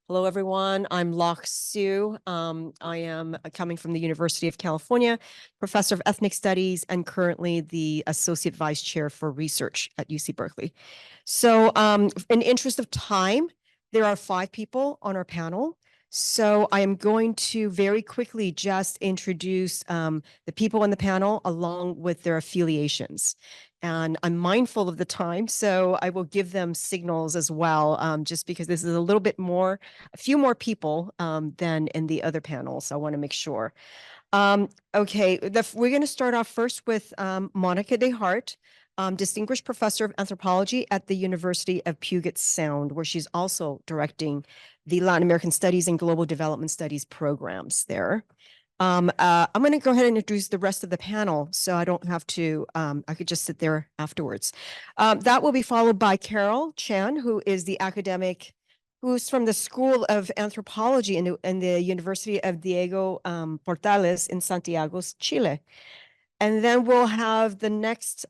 Hello, everyone. I'm Loch Sue. I am coming from the University of California, professor of ethnic studies, and currently the associate vice chair for research at UC Berkeley. So in interest of time, there are 5 people on our panel. So I am going to very quickly just introduce the people on the panel along with their affiliations. And I'm mindful of the time, so I will give them signals as well, just because this is a few more people than in the other panels. So I want to make sure. Okay, we're going to start off first with Monica DeHart, distinguished professor of anthropology at the University of Puget Sound, where she's also directing the Latin American Studies and Global Development Studies programs there. I'm going to go ahead and introduce the rest of the panel so I don't have to, I could just sit there afterwards. That will be followed by Carol Chan, who is the academic who's from the School of Anthropology in the University of Diego Portales in Santiago, Chile. And then we'll have the next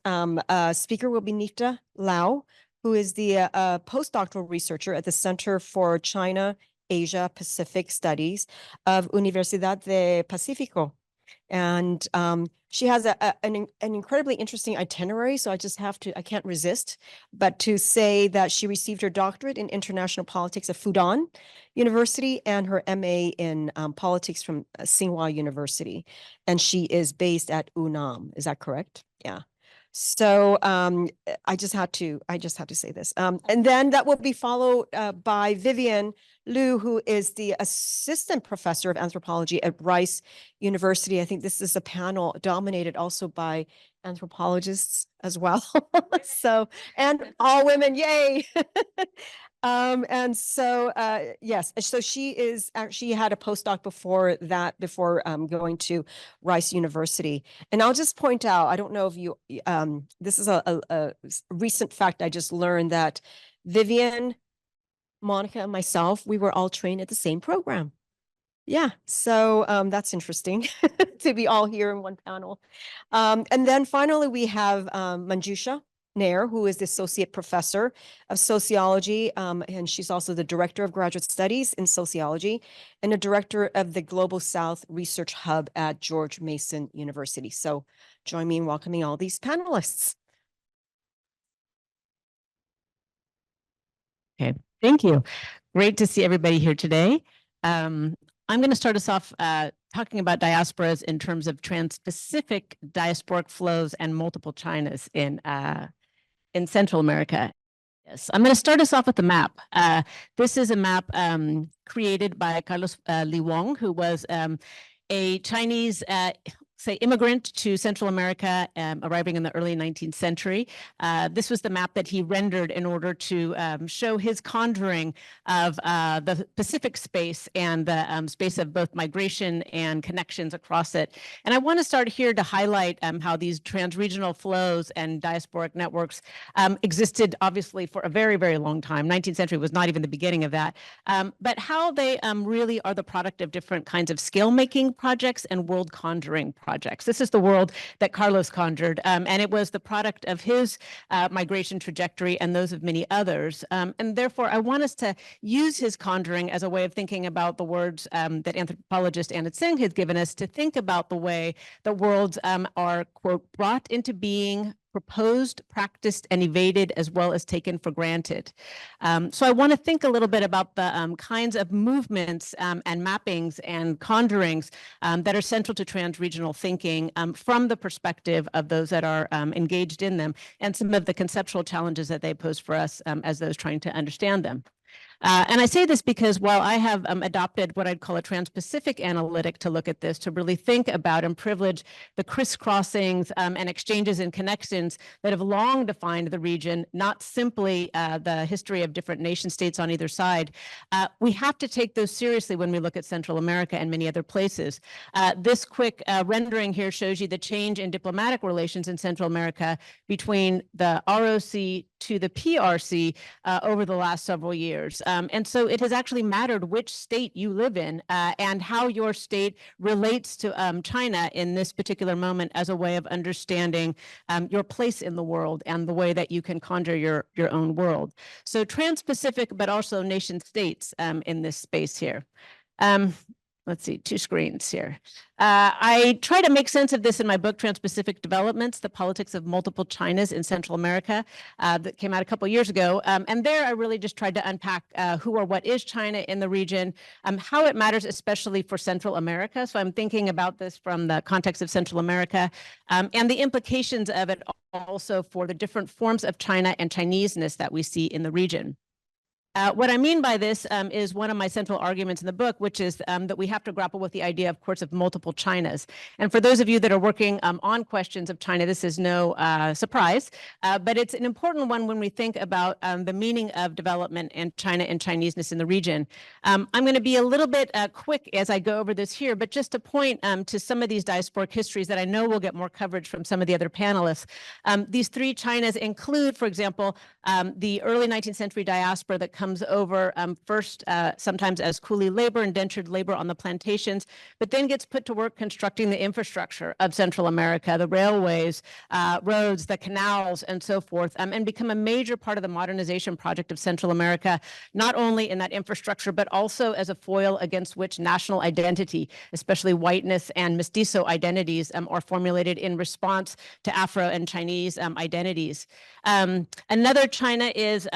speaker will be Nita Lau, who is the postdoctoral researcher at the Center for China, Asia, Pacific Studies of Universidad de Pacifico. And she has an incredibly interesting itinerary. So I can't resist, but to say that she received her doctorate in international politics at Fudan University and her MA in politics from Tsinghua University. And she is based at UNAM. Is that correct? Yeah. So I just had to say this. And then that will be followed by Vivian Liu, who is the assistant professor of anthropology at Rice University. I think this is a panel dominated also by anthropologists as well. So, and all women, yay. And so, yes, so she had a postdoc before going to Rice University. And I'll just point out, I don't know if you, this is a recent fact I just learned that Vivian, Monica, and myself, we were all trained at the same program. Yeah, so that's interesting to be all here in one panel. And then finally, we have Manjusha Nair, who is the associate professor of sociology, and she's also the director of graduate studies in sociology and a director of the Global South Research Hub at George Mason University. So join me in welcoming all these panelists. Okay, thank you. Great to see everybody here today. I'm going to start us off talking about diasporas in terms of trans-Pacific diasporic flows and multiple Chinas in Central America. Yes, I'm going to start us off with the map. This is a map created by Carlos Li Wong, who was a Chinese immigrant to Central America, arriving in the early 19th century. This was the map that he rendered in order to show his conjuring of the Pacific space and the space of both migration and connections across it. And I want to start here to highlight how these transregional flows and diasporic networks existed, obviously, for a very, very long time. 19th century was not even the beginning of that, but how they really are the product of different kinds of scale-making projects and world conjuring projects. This is the world that Carlos conjured, and it was the product of his migration trajectory and those of many others. And therefore, I want us to use his conjuring as a way of thinking about the words that anthropologist Anna Tseng has given us to think about the way the worlds are, quote, brought into being, proposed, practiced, and evaded, as well as taken for granted. So I want to think a little bit about the kinds of movements and mappings and conjurings that are central to transregional thinking from the perspective of those that are engaged in them and some of the conceptual challenges that they pose for us as those trying to understand them. And I say this because while I have adopted what I'd call a trans-Pacific analytic to look at this, to really think about and privilege the crisscrossings and exchanges and connections that have long defined the region, not simply the history of different nation states on either side, we have to take those seriously when we look at Central America and many other places. This quick rendering here shows you the change in diplomatic relations in Central America between the ROC to the PRC over the last several years. And so it has actually mattered which state you live in and how your state relates to China in this particular moment as a way of understanding your place in the world and the way that you can conjure your own world. So trans-Pacific, but also nation states in this space here. Let's see, 2 screens here. I try to make sense of this in my book, Trans-Pacific Developments, The Politics of Multiple Chinas in Central America, that came out a couple years ago. And there I really just tried to unpack who or what is China in the region, how it matters, especially for Central America. So I'm thinking about this from the context of Central America and the implications of it also for the different forms of China and Chineseness that we see in the region. What I mean by this is one of my central arguments in the book, which is that we have to grapple with the idea, of course, of multiple Chinas. And for those of you that are working on questions of China, this is no surprise, but it's an important one when we think about the meaning of development and China and Chineseness in the region. I'm going to be a little bit quick as I go over this here, but just to point to some of these diasporic histories that I know will get more coverage from some of the other panelists. These 3 Chinas include, for example, the early 19th century diaspora that comes over first sometimes as coolie labor, indentured labor on the plantations, but then gets put to work constructing the infrastructure of Central America, the railways, roads, the canals, and so forth, and become a major part of the modernization project of Central America, not only in that infrastructure, but also as a foil against which national identity, especially whiteness and mestizo identities, are formulated in response to Afro and Chinese identities. Another China is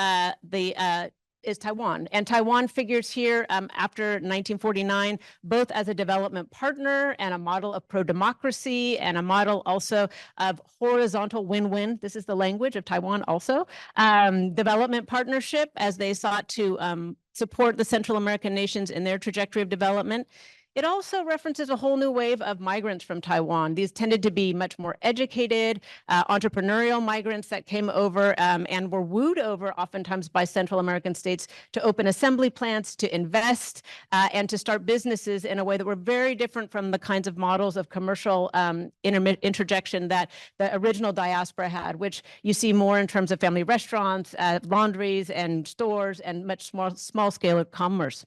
Taiwan. And Taiwan figures here after 1949, both as a development partner and a model of pro-democracy and a model also of horizontal win-win. This is the language of Taiwan also. Development partnership as they sought to support the Central American nations in their trajectory of development. It also references a whole new wave of migrants from Taiwan. These tended to be much more educated, entrepreneurial migrants that came over and were wooed over oftentimes by Central American states to open assembly plants, to invest, and to start businesses in a way that were very different from the kinds of models of commercial interjection that the original diaspora had, which you see more in terms of family restaurants, laundries, and stores, and much small scale of commerce.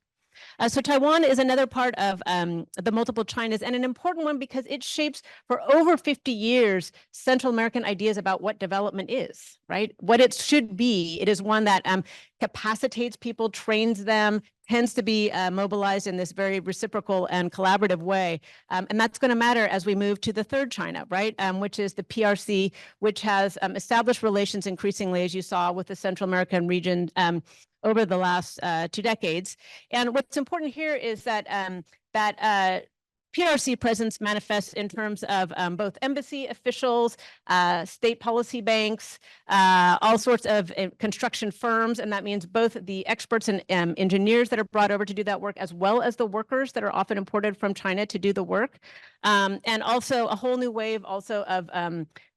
So Taiwan is another part of the multiple Chinas, and an important one because it shapes for over 50 years Central American ideas about what development is, right? What it should be. It is one that capacitates people, trains them, tends to be mobilized in this very reciprocal and collaborative way. And that's going to matter as we move to the third China, right? Which is the PRC, which has established relations increasingly, as you saw, with the Central American region over the last 2 decades. And what's important here is that PRC presence manifests in terms of both embassy officials, state policy banks, all sorts of construction firms, and that means both the experts and engineers that are brought over to do that work, as well as the workers that are often imported from China to do the work, and also a whole new wave also of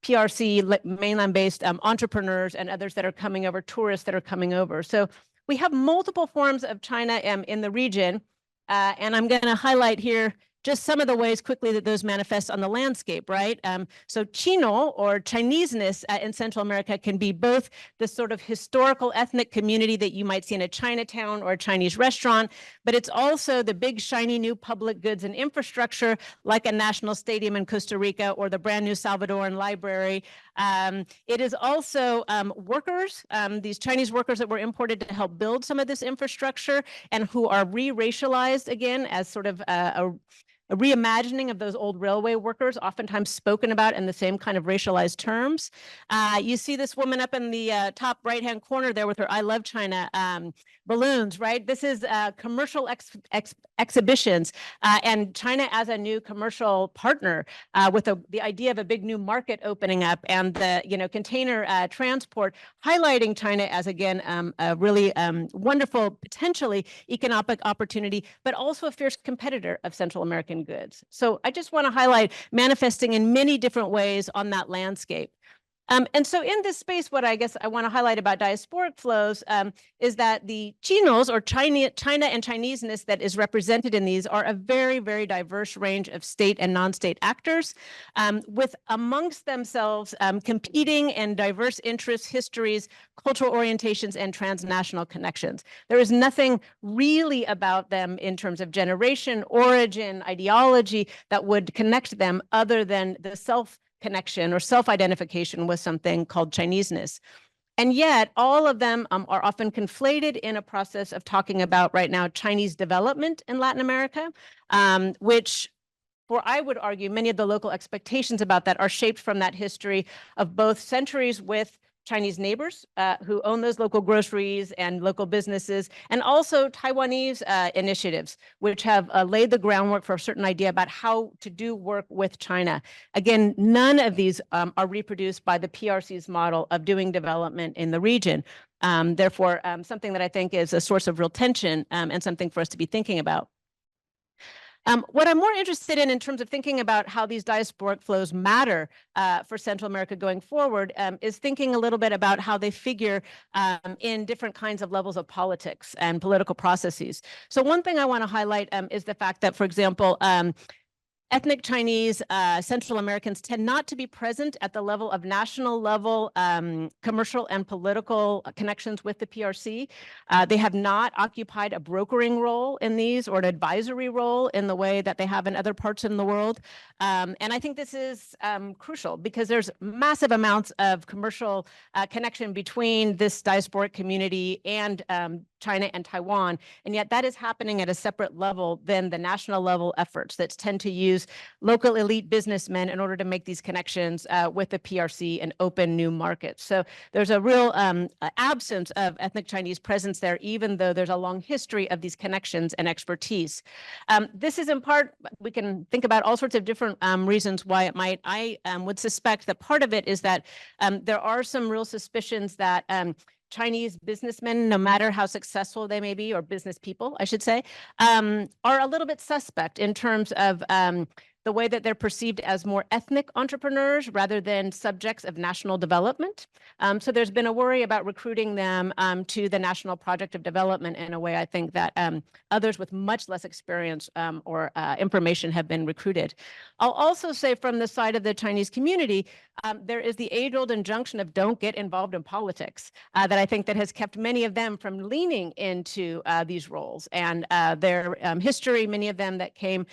PRC mainland-based entrepreneurs and others that are coming over, tourists that are coming over. So we have multiple forms of China in the region, and I'm going to highlight here just some of the ways quickly that those manifest on the landscape, right? So Chino or Chineseness in Central America can be both the sort of historical ethnic community that you might see in a Chinatown or a Chinese restaurant, but it's also the big shiny new public goods and infrastructure like a national stadium in Costa Rica or the brand new Salvadoran library. It is also workers, these Chinese workers that were imported to help build some of this infrastructure and who are re-racialized again as sort of a reimagining of those old railway workers, oftentimes spoken about in the same kind of racialized terms. You see this woman up in the top right-hand corner there with her I Love China balloons, right? This is commercial exhibitions and China as a new commercial partner with the idea of a big new market opening up and the container transport, highlighting China as, again, a really wonderful, potentially economic opportunity, but also a fierce competitor of Central American goods. So I just want to highlight manifesting in many different ways on that landscape. And so in this space, what I guess I want to highlight about diasporic flows is that the Chinos or China and Chineseness that is represented in these are a very, very diverse range of state and non-state actors with amongst themselves competing and diverse interests, histories, cultural orientations, and transnational connections. There is nothing really about them in terms of generation, origin, ideology that would connect them other than the self-connection or self-identification with something called Chineseness. And yet all of them are often conflated in a process of talking about right now Chinese development in Latin America, which I would argue many of the local expectations about that are shaped from that history of both centuries with Chinese neighbors who own those local groceries and local businesses, and also Taiwanese initiatives, which have laid the groundwork for a certain idea about how to do work with China. Again, none of these are reproduced by the PRC's model of doing development in the region. Therefore, something that I think is a source of real tension and something for us to be thinking about. What I'm more interested in terms of thinking about how these diasporic flows matter for Central America going forward is thinking a little bit about how they figure in different kinds of levels of politics and political processes. So one thing I want to highlight is the fact that, for example, ethnic Chinese Central Americans tend not to be present at the level of national level commercial and political connections with the PRC. They have not occupied a brokering role in these or an advisory role in the way that they have in other parts in the world. And I think this is crucial because there's massive amounts of commercial connection between this diasporic community and China and Taiwan, and yet that is happening at a separate level than the national level efforts that tend to use local elite businessmen in order to make these connections with the PRC and open new markets. So there's a real absence of ethnic Chinese presence there, even though there's a long history of these connections and expertise. This is in part, we can think about all sorts of different reasons why it might. I would suspect that part of it is that there are some real suspicions that Chinese businessmen, no matter how successful they may be, or business people, I should say, are a little bit suspect in terms of the way that they're perceived as more ethnic entrepreneurs rather than subjects of national development. So there's been a worry about recruiting them to the national project of development in a way I think that others with much less experience or information have been recruited. I'll also say from the side of the Chinese community, there is the age-old injunction of don't get involved in politics that I think that has kept many of them from leaning into these roles. And their history, many of them that came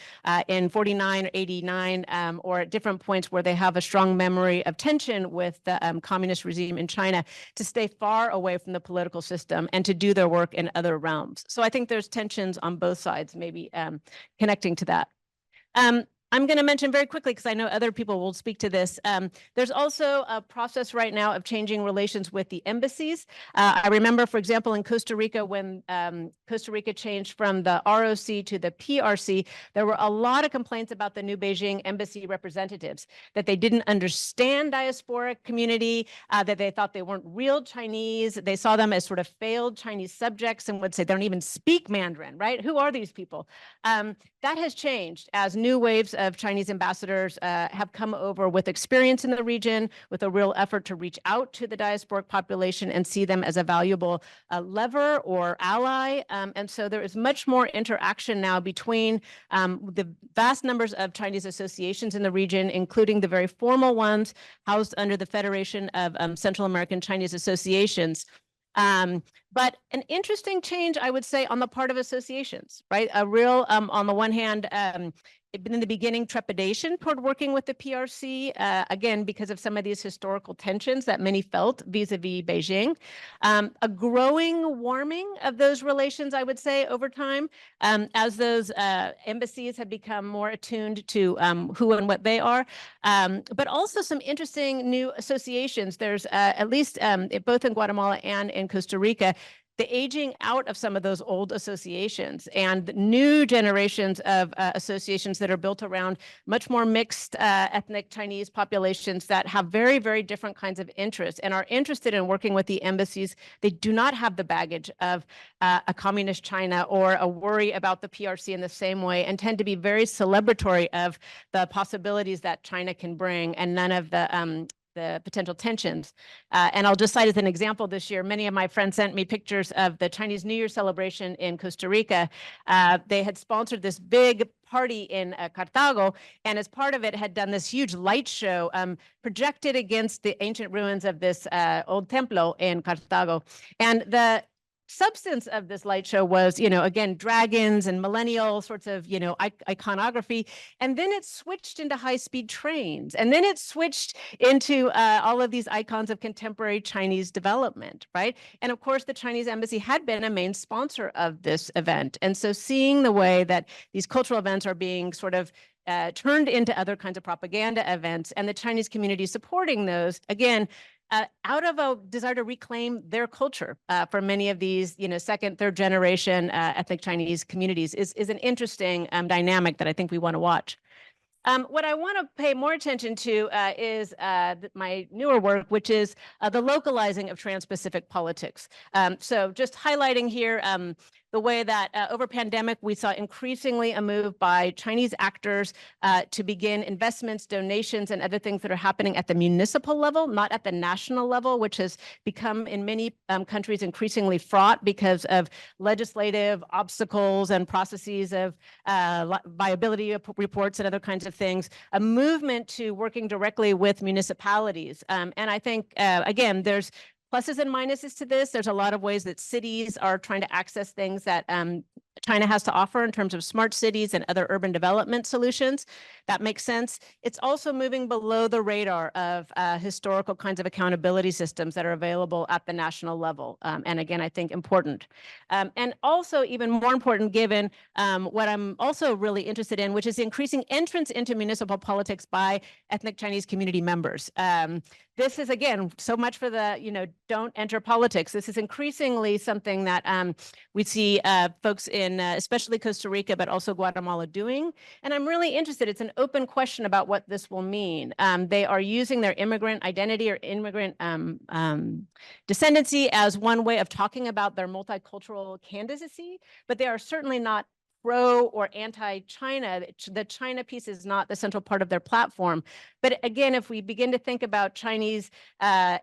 in 49 or 89 or at different points where they have a strong memory of tension with the communist regime in China, to stay far away from the political system and to do their work in other realms. So I think there's tensions on both sides, maybe connecting to that. I'm going to mention very quickly, because I know other people will speak to this. There's also a process right now of changing relations with the embassies. I remember, for example, in Costa Rica, when Costa Rica changed from the ROC to the PRC, there were a lot of complaints about the new Beijing embassy representatives, that they didn't understand diasporic community, that they thought they weren't real Chinese. They saw them as sort of failed Chinese subjects and would say they don't even speak Mandarin, right? Who are these people? That has changed as new waves of Chinese ambassadors have come over with experience in the region, with a real effort to reach out to the diasporic population and see them as a valuable lever or ally. And so there is much more interaction now between the vast numbers of Chinese associations in the region, including the very formal ones housed under the Federation of Central American Chinese Associations. But an interesting change, I would say, on the part of associations, right? A real, on the one hand, in the beginning, trepidation toward working with the PRC, again, because of some of these historical tensions that many felt vis-a-vis Beijing. A growing warming of those relations, I would say, over time, as those embassies have become more attuned to who and what they are. But also some interesting new associations. There's at least both in Guatemala and in Costa Rica, the aging out of some of those old associations and new generations of associations that are built around much more mixed ethnic Chinese populations that have very, very different kinds of interests and are interested in working with the embassies. They do not have the baggage of a communist China or a worry about the PRC in the same way, and tend to be very celebratory of the possibilities that China can bring, and none of the the potential tensions. And I'll just cite as an example this year, many of my friends sent me pictures of the Chinese New Year celebration in Costa Rica. They had sponsored this big party in Cartago, and as part of it had done this huge light show projected against the ancient ruins of this old templo in Cartago. And the substance of this light show was, again, dragons and millennial sorts of, iconography. And then it switched into high-speed trains. And then it switched into all of these icons of contemporary Chinese development, right? And of course, the Chinese embassy had been a main sponsor of this event. And so seeing the way that these cultural events are being sort of turned into other kinds of propaganda events and the Chinese community supporting those, again, out of a desire to reclaim their culture for many of these, second, third generation ethnic Chinese communities is an interesting dynamic that I think we want to watch. What I want to pay more attention to is my newer work, which is the localizing of trans-Pacific politics. So just highlighting here the way that over pandemic, we saw increasingly a move by Chinese actors to begin investments, donations, and other things that are happening at the municipal level, not at the national level, which has become in many countries increasingly fraught because of legislative obstacles and processes of viability reports and other kinds of things, a movement to working directly with municipalities. And I think, again, there's pluses and minuses to this. There's a lot of ways that cities are trying to access things that China has to offer in terms of smart cities and other urban development solutions. That makes sense. It's also moving below the radar of historical kinds of accountability systems that are available at the national level. And again, I think important. And also even more important given what I'm also really interested in, which is increasing entrance into municipal politics by ethnic Chinese community members. This is, again, so much for the, don't enter politics. This is increasingly something that we see folks in especially Costa Rica, but also Guatemala doing. And I'm really interested. It's an open question about what this will mean. They are using their immigrant identity or immigrant descendancy as one way of talking about their multicultural candidacy, but they are certainly not pro or anti-China. The China piece is not the central part of their platform. But again, if we begin to think about Chinese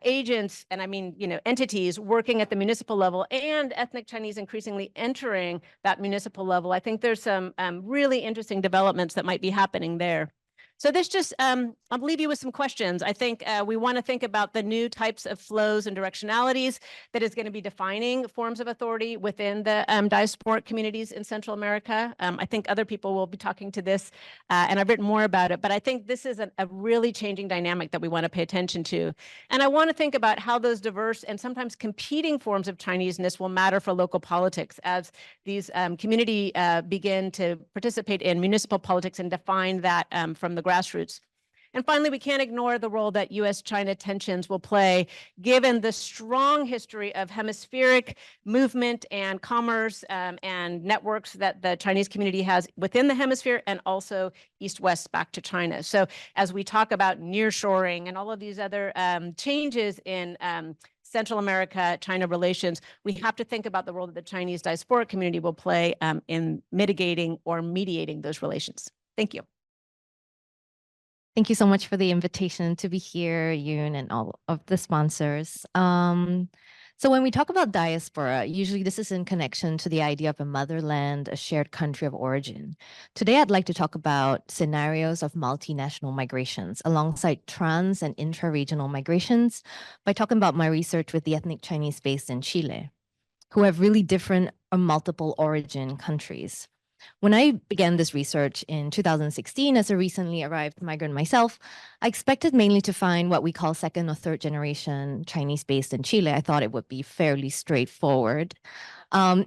agents, and I mean, entities working at the municipal level and ethnic Chinese increasingly entering that municipal level, I think there's some really interesting developments that might be happening there. So this just, I'll leave you with some questions. I think we want to think about the new types of flows and directionalities that is going to be defining forms of authority within the diasporic communities in Central America. I think other people will be talking to this, and I've written more about it, but I think this is a really changing dynamic that we want to pay attention to. And I want to think about how those diverse and sometimes competing forms of Chineseness will matter for local politics as these community begin to participate in municipal politics and define that from the grassroots. And finally, we can't ignore the role that U.S.-China tensions will play, given the strong history of hemispheric movement and commerce and networks that the Chinese community has within the hemisphere and also east-west back to China. So as we talk about nearshoring and all of these other changes in Central America-China relations, we have to think about the role that the Chinese diasporic community will play in mitigating or mediating those relations. Thank you. Thank you so much for the invitation to be here, Yoon, and all of the sponsors. So when we talk about diaspora, usually this is in connection to the idea of a motherland, a shared country of origin. Today, I'd like to talk about scenarios of multinational migrations alongside trans and intra-regional migrations by talking about my research with the ethnic Chinese based in Chile, who have really different or multiple origin countries. When I began this research in 2016 as a recently arrived migrant myself, I expected mainly to find what we call second or third generation Chinese based in Chile. I thought it would be fairly straightforward.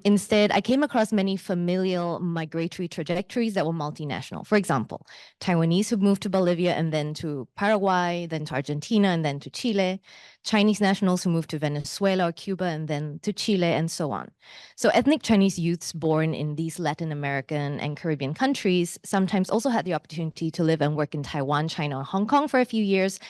Instead, I came across many familial migratory trajectories that were multinational. For example, Taiwanese who moved to Bolivia and then to Paraguay, then to Argentina, and then to Chile, Chinese nationals who moved to Venezuela or Cuba and then to Chile, and so on. So ethnic Chinese youths born in these Latin American and Caribbean countries sometimes also had the opportunity to live and work in Taiwan, China, or Hong Kong for a few years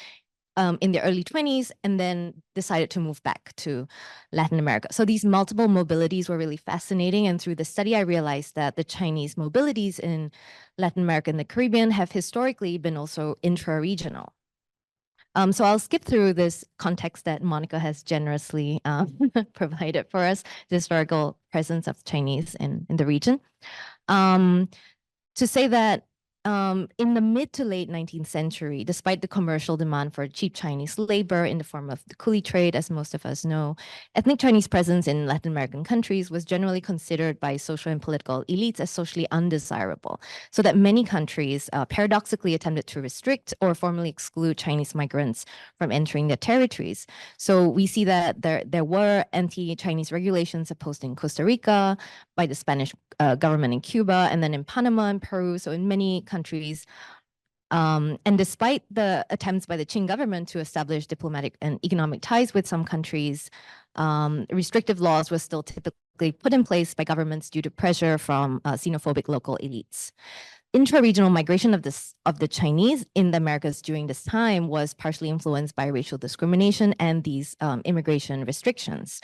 in their early 20s, and then decided to move back to Latin America. So these multiple mobilities were really fascinating. And through the study, I realized that the Chinese mobilities in Latin America and the Caribbean have historically been also intra-regional. So I'll skip through this context that Monica has generously provided for us, the historical presence of Chinese in the region. To say that in the mid to late 19th century, despite the commercial demand for cheap Chinese labor in the form of the coolie trade, as most of us know, ethnic Chinese presence in Latin American countries was generally considered by social and political elites as socially undesirable, so that many countries paradoxically attempted to restrict or formally exclude Chinese migrants from entering their territories. So we see that there were anti-Chinese regulations imposed in Costa Rica by the Spanish government in Cuba, and then in Panama and Peru, so in many countries. And despite the attempts by the Qing government to establish diplomatic and economic ties with some countries, restrictive laws were still typically put in place by governments due to pressure from xenophobic local elites. Intra-regional migration of the Chinese in the Americas during this time was partially influenced by racial discrimination and these immigration restrictions.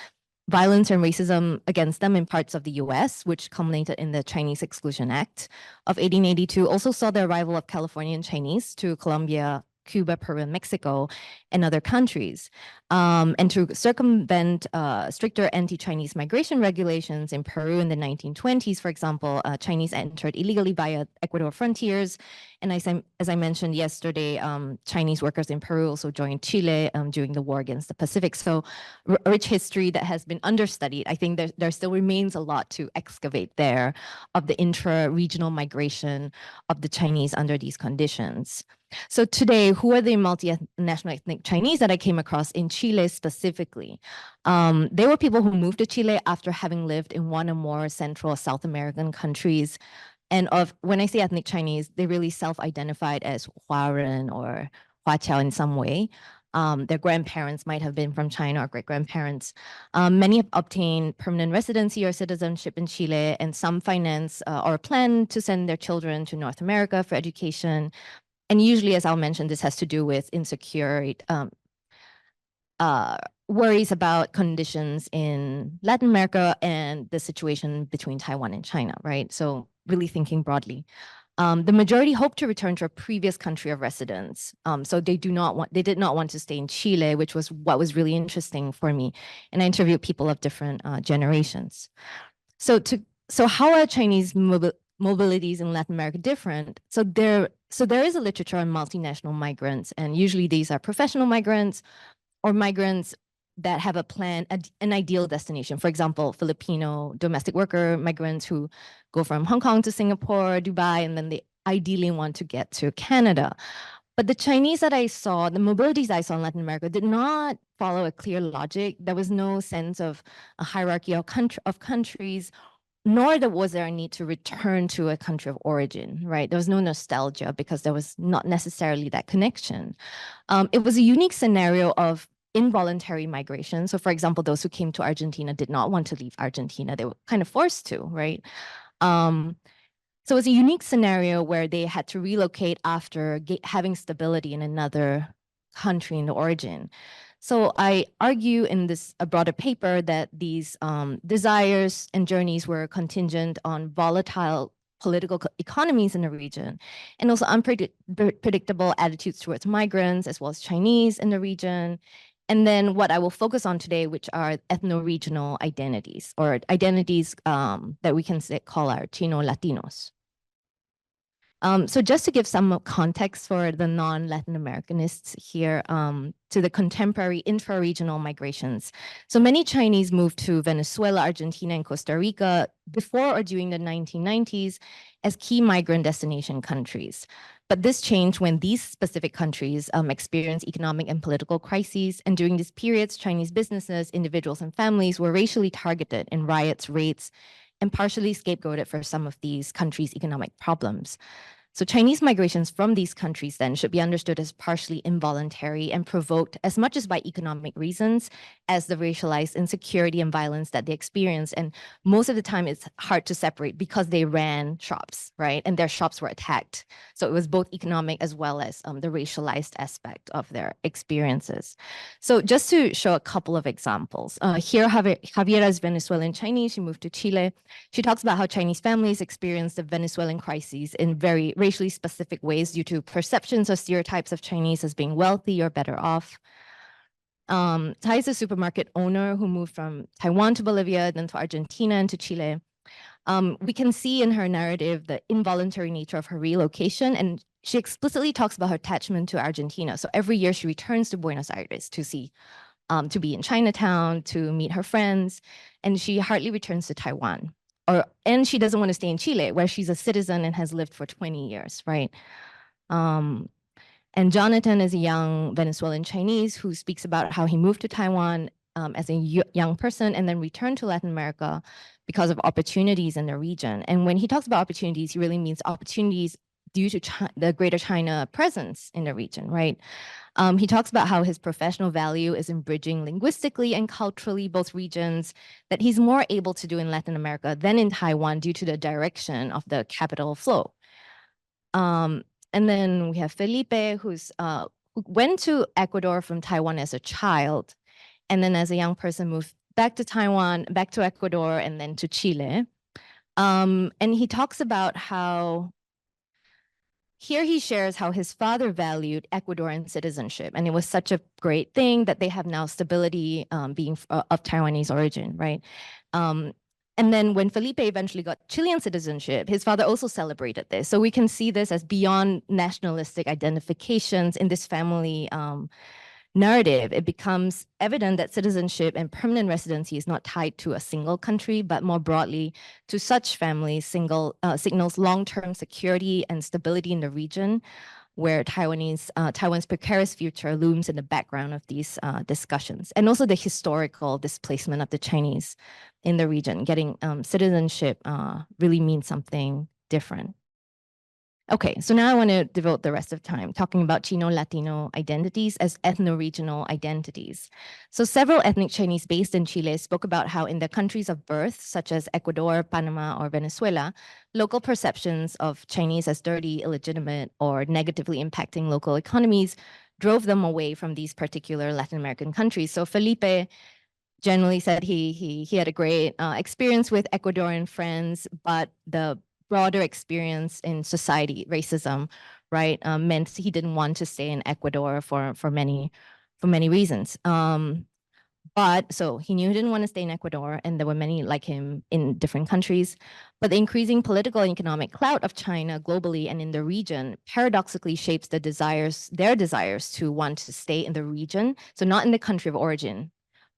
Violence and racism against them in parts of the US, which culminated in the Chinese Exclusion Act of 1882, also saw the arrival of Californian Chinese to Colombia, Cuba, Peru, and Mexico, and other countries. And to circumvent stricter anti-Chinese migration regulations in Peru in the 1920s, for example, Chinese entered illegally via Ecuador frontiers. And as I mentioned yesterday, Chinese workers in Peru also joined Chile during the war against the Pacific. So a rich history that has been understudied. I think there still remains a lot to excavate there of the intra-regional migration of the Chinese under these conditions. So today, who are the multinational ethnic Chinese that I came across in Chile specifically? They were people who moved to Chile after having lived in one or more Central South American countries. And when I say ethnic Chinese, they really self-identified as Huaran or Huaqiao in some way. Their grandparents might have been from China or great-grandparents. Many have obtained permanent residency or citizenship in Chile, and some finance or plan to send their children to North America for education. And usually, as I'll mention, this has to do with insecure worries about conditions in Latin America and the situation between Taiwan and China, right? So really thinking broadly. The majority hope to return to a previous country of residence. So they did not want to stay in Chile, which was what was really interesting for me. And I interviewed people of different generations. So how are Chinese mobilities in Latin America different? So there is a literature on multinational migrants, and usually these are professional migrants or migrants that have a plan, an ideal destination. For example, Filipino domestic worker migrants who go from Hong Kong to Singapore, Dubai, and then they ideally want to get to Canada. But the Chinese that I saw, the mobilities I saw in Latin America did not follow a clear logic. There was no sense of a hierarchy of countries, nor was there a need to return to a country of origin, right? There was no nostalgia because there was not necessarily that connection. It was a unique scenario of involuntary migration. So for example, those who came to Argentina did not want to leave Argentina. They were kind of forced to, right? So it's a unique scenario where they had to relocate after having stability in another country in the origin. So I argue in a broader paper that these desires and journeys were contingent on volatile political economies in the region, and also unpredictable attitudes towards migrants as well as Chinese in the region. And then what I will focus on today, which are ethno-regional identities, or identities that we can call our Chino-Latinos. So just to give some context for the non-Latin Americanists here to the contemporary intra-regional migrations. So many Chinese moved to Venezuela, Argentina, and Costa Rica before or during the 1990s as key migrant destination countries. But this changed when these specific countries experienced economic and political crises. And during these periods, Chinese businesses, individuals, and families were racially targeted in riots, raids, and partially scapegoated for some of these countries' economic problems. So Chinese migrations from these countries then should be understood as partially involuntary and provoked as much as by economic reasons as the racialized insecurity and violence that they experience. And most of the time it's hard to separate because they ran shops, right? And their shops were attacked. So it was both economic as well as the racialized aspect of their experiences. So just to show a couple of examples, here Javiera is Venezuelan Chinese. She moved to Chile. She talks about how Chinese families experienced the Venezuelan crises in very racially specific ways due to perceptions or stereotypes of Chinese as being wealthy or better off. Tai is a supermarket owner who moved from Taiwan to Bolivia, then to Argentina and to Chile. We can see in her narrative the involuntary nature of her relocation, and she explicitly talks about her attachment to Argentina. So every year she returns to Buenos Aires to see, to be in Chinatown, to meet her friends, and she hardly returns to Taiwan. And she doesn't want to stay in Chile, where she's a citizen and has lived for 20 years, right? And Jonathan is a young Venezuelan Chinese who speaks about how he moved to Taiwan as a young person and then returned to Latin America because of opportunities in the region. And when he talks about opportunities, he really means opportunities due to the Greater China presence in the region, right? He talks about how his professional value is in bridging linguistically and culturally both regions, that he's more able to do in Latin America than in Taiwan due to the direction of the capital flow. And then we have Felipe, who went to Ecuador from Taiwan as a child, and then as a young person moved back to Taiwan, back to Ecuador, and then to Chile. And he talks about how here he shares how his father valued Ecuadorian citizenship, and it was such a great thing that they have now stability being of Taiwanese origin, right? And then when Felipe eventually got Chilean citizenship, his father also celebrated this. So we can see this as beyond nationalistic identifications in this family narrative. It becomes evident that citizenship and permanent residency is not tied to a single country, but more broadly to such families signals long-term security and stability in the region, where Taiwan's precarious future looms in the background of these discussions, and also the historical displacement of the Chinese in the region. Getting citizenship really means something different. Okay, so now I want to devote the rest of time talking about Chino-Latino identities as ethno-regional identities. So several ethnic Chinese based in Chile spoke about how in their countries of birth, such as Ecuador, Panama, or Venezuela, local perceptions of Chinese as dirty, illegitimate, or negatively impacting local economies drove them away from these particular Latin American countries. So Felipe generally said he had a great experience with Ecuadorian friends, but the broader experience in society, racism, right, meant he didn't want to stay in Ecuador for many reasons. But so he knew he didn't want to stay in Ecuador, and there were many like him in different countries. But the increasing political and economic clout of China globally and in the region paradoxically shapes their desires to want to stay in the region. So not in the country of origin,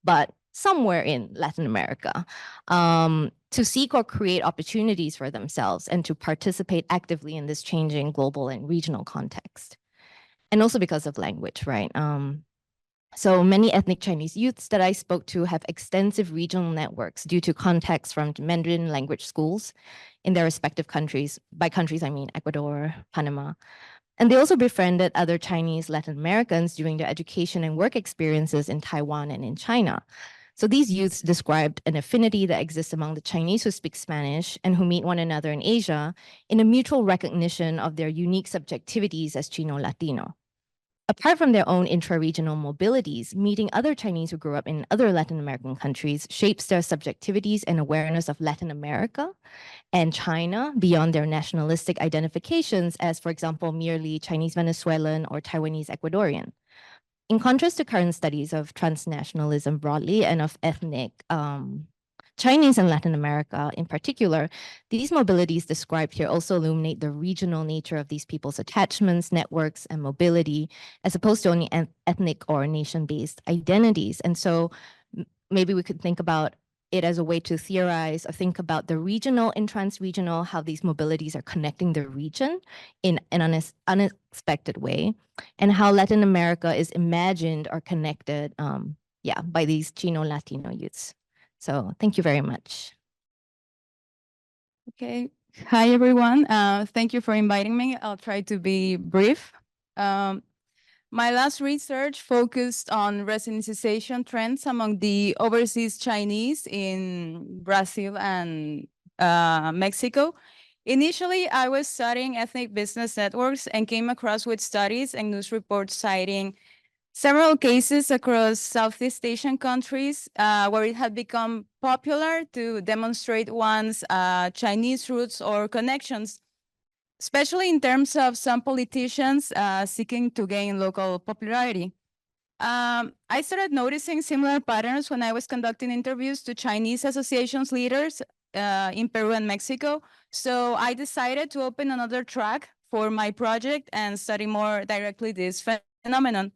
but somewhere in Latin America, to seek or create opportunities for themselves and to participate actively in this changing global and regional context. And also because of language, right? So many ethnic Chinese youths that I spoke to have extensive regional networks due to contacts from Mandarin language schools in their respective countries. By countries, I mean Ecuador, Panama. And they also befriended other Chinese Latin Americans during their education and work experiences in Taiwan and in China. So these youths described an affinity that exists among the Chinese who speak Spanish and who meet one another in Asia in a mutual recognition of their unique subjectivities as Chino-Latino. Apart from their own intra-regional mobilities, meeting other Chinese who grew up in other Latin American countries shapes their subjectivities and awareness of Latin America and China beyond their nationalistic identifications as, for example, merely Chinese Venezuelan or Taiwanese Ecuadorian. In contrast to current studies of transnationalism broadly and of ethnic Chinese and Latin America in particular, these mobilities described here also illuminate the regional nature of these people's attachments, networks, and mobility, as opposed to only ethnic or nation-based identities. And so maybe we could think about it as a way to theorize or think about the regional and transregional, how these mobilities are connecting the region in an unexpected way, and how Latin America is imagined or connected, by these Chino-Latino youths. So thank you very much. Okay. Hi, everyone. Thank you for inviting me. I'll try to be brief. My last research focused on resinicization trends among the overseas Chinese in Brazil and Mexico. Initially, I was studying ethnic business networks and came across with studies and news reports citing several cases across Southeast Asian countries where it had become popular to demonstrate one's Chinese roots or connections. especially in terms of some politicians seeking to gain local popularity. I started noticing similar patterns when I was conducting interviews to Chinese associations leaders in Peru and Mexico. So I decided to open another track for my project and study more directly this phenomenon.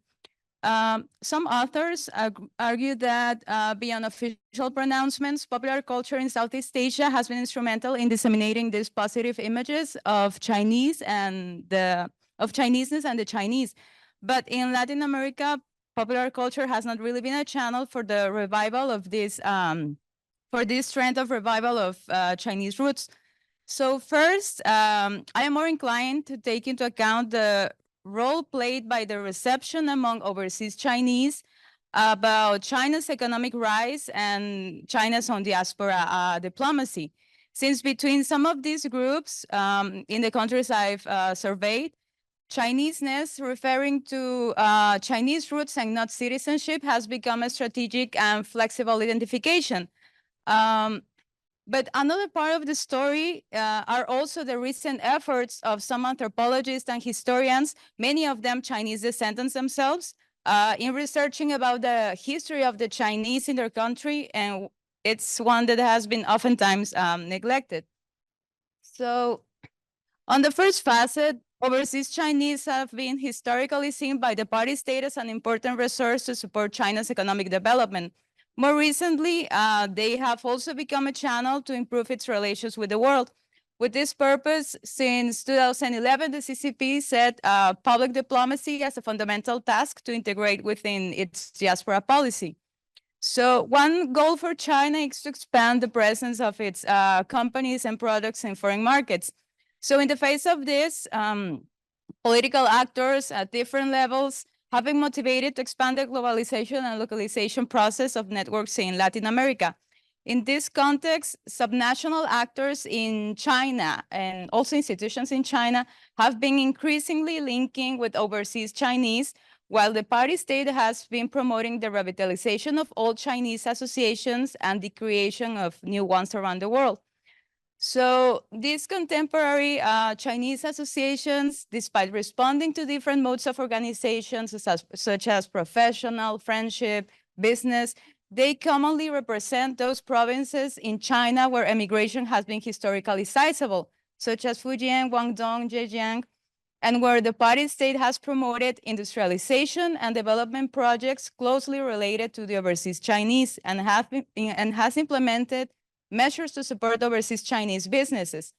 Some authors argue that beyond official pronouncements, popular culture in Southeast Asia has been instrumental in disseminating these positive images of Chineseness and the Chinese. But in Latin America, popular culture has not really been a channel for the revival of this, for this trend of revival of Chinese roots. So first, I am more inclined to take into account the role played by the reception among overseas Chinese about China's economic rise and China's own diaspora diplomacy. Since between some of these groups in the countries I've surveyed, Chineseness, referring to Chinese roots and not citizenship, has become a strategic and flexible identification. But another part of the story are also the recent efforts of some anthropologists and historians, many of them Chinese descendants themselves, in researching about the history of the Chinese in their country, and it's one that has been oftentimes neglected. So on the first facet, overseas Chinese have been historically seen by the party state as an important resource to support China's economic development. More recently, they have also become a channel to improve its relations with the world. With this purpose, since 2011, the CCP set public diplomacy as a fundamental task to integrate within its diaspora policy. So one goal for China is to expand the presence of its companies and products in foreign markets. So in the face of this, political actors at different levels have been motivated to expand the globalization and localization process of networks in Latin America. In this context, subnational actors in China and also institutions in China have been increasingly linking with overseas Chinese, while the party state has been promoting the revitalization of old Chinese associations and the creation of new ones around the world. So these contemporary Chinese associations, despite responding to different modes of organizations such as professional, friendship, business, they commonly represent those provinces in China where emigration has been historically sizable, such as Fujian, Guangdong, Zhejiang, and where the party state has promoted industrialization and development projects closely related to the overseas Chinese and has implemented measures to support overseas Chinese businesses.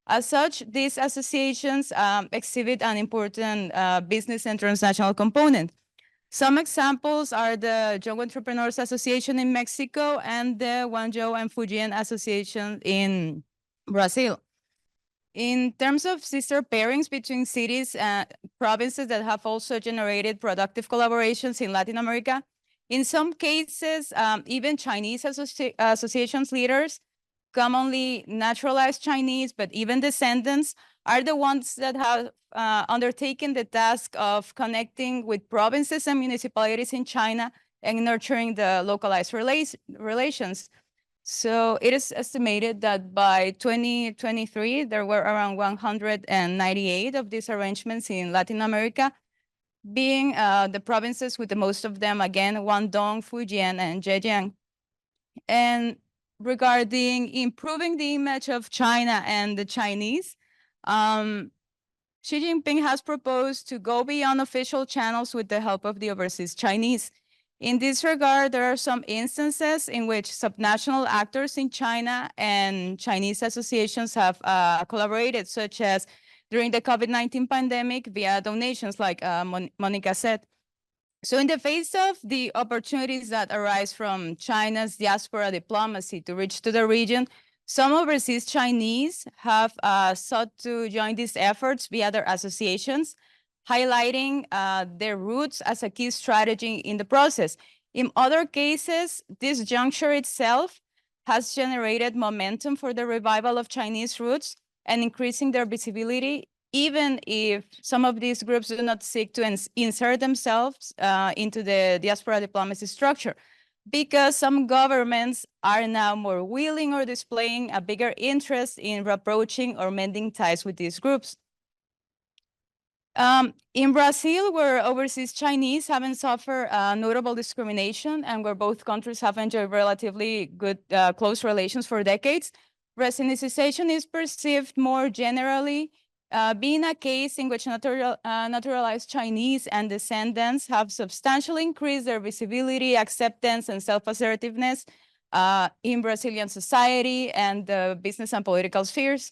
As such, these associations exhibit an important business and transnational component. Some examples are the Young Entrepreneurs Association in Mexico and the Guangzhou and Fujian Association in Brazil. In terms of sister pairings between cities and provinces that have also generated productive collaborations in Latin America, in some cases, even Chinese associations leaders, commonly naturalized Chinese, but even descendants, are the ones that have undertaken the task of connecting with provinces and municipalities in China and nurturing the localized relations. So it is estimated that by 2023, there were around 198 of these arrangements in Latin America, being the provinces with the most of them, again, Guangdong, Fujian, and Zhejiang. And regarding improving the image of China and the Chinese, Xi Jinping has proposed to go beyond official channels with the help of the overseas Chinese. In this regard, there are some instances in which subnational actors in China and Chinese associations have collaborated, such as during the COVID-19 pandemic via donations, like Monica said. So in the face of the opportunities that arise from China's diaspora diplomacy to reach to the region, some overseas Chinese have sought to join these efforts via their associations, highlighting their roots as a key strategy in the process. In other cases, this juncture itself has generated momentum for the revival of Chinese roots and increasing their visibility, even if some of these groups do not seek to insert themselves into the diaspora diplomacy structure, because some governments are now more willing or displaying a bigger interest in approaching or mending ties with these groups. In Brazil, where overseas Chinese haven't suffered notable discrimination and where both countries have enjoyed relatively good close relations for decades, resinicization is perceived more generally, being a case in which naturalized Chinese and descendants have substantially increased their visibility, acceptance, and self-assertiveness in Brazilian society and the business and political spheres.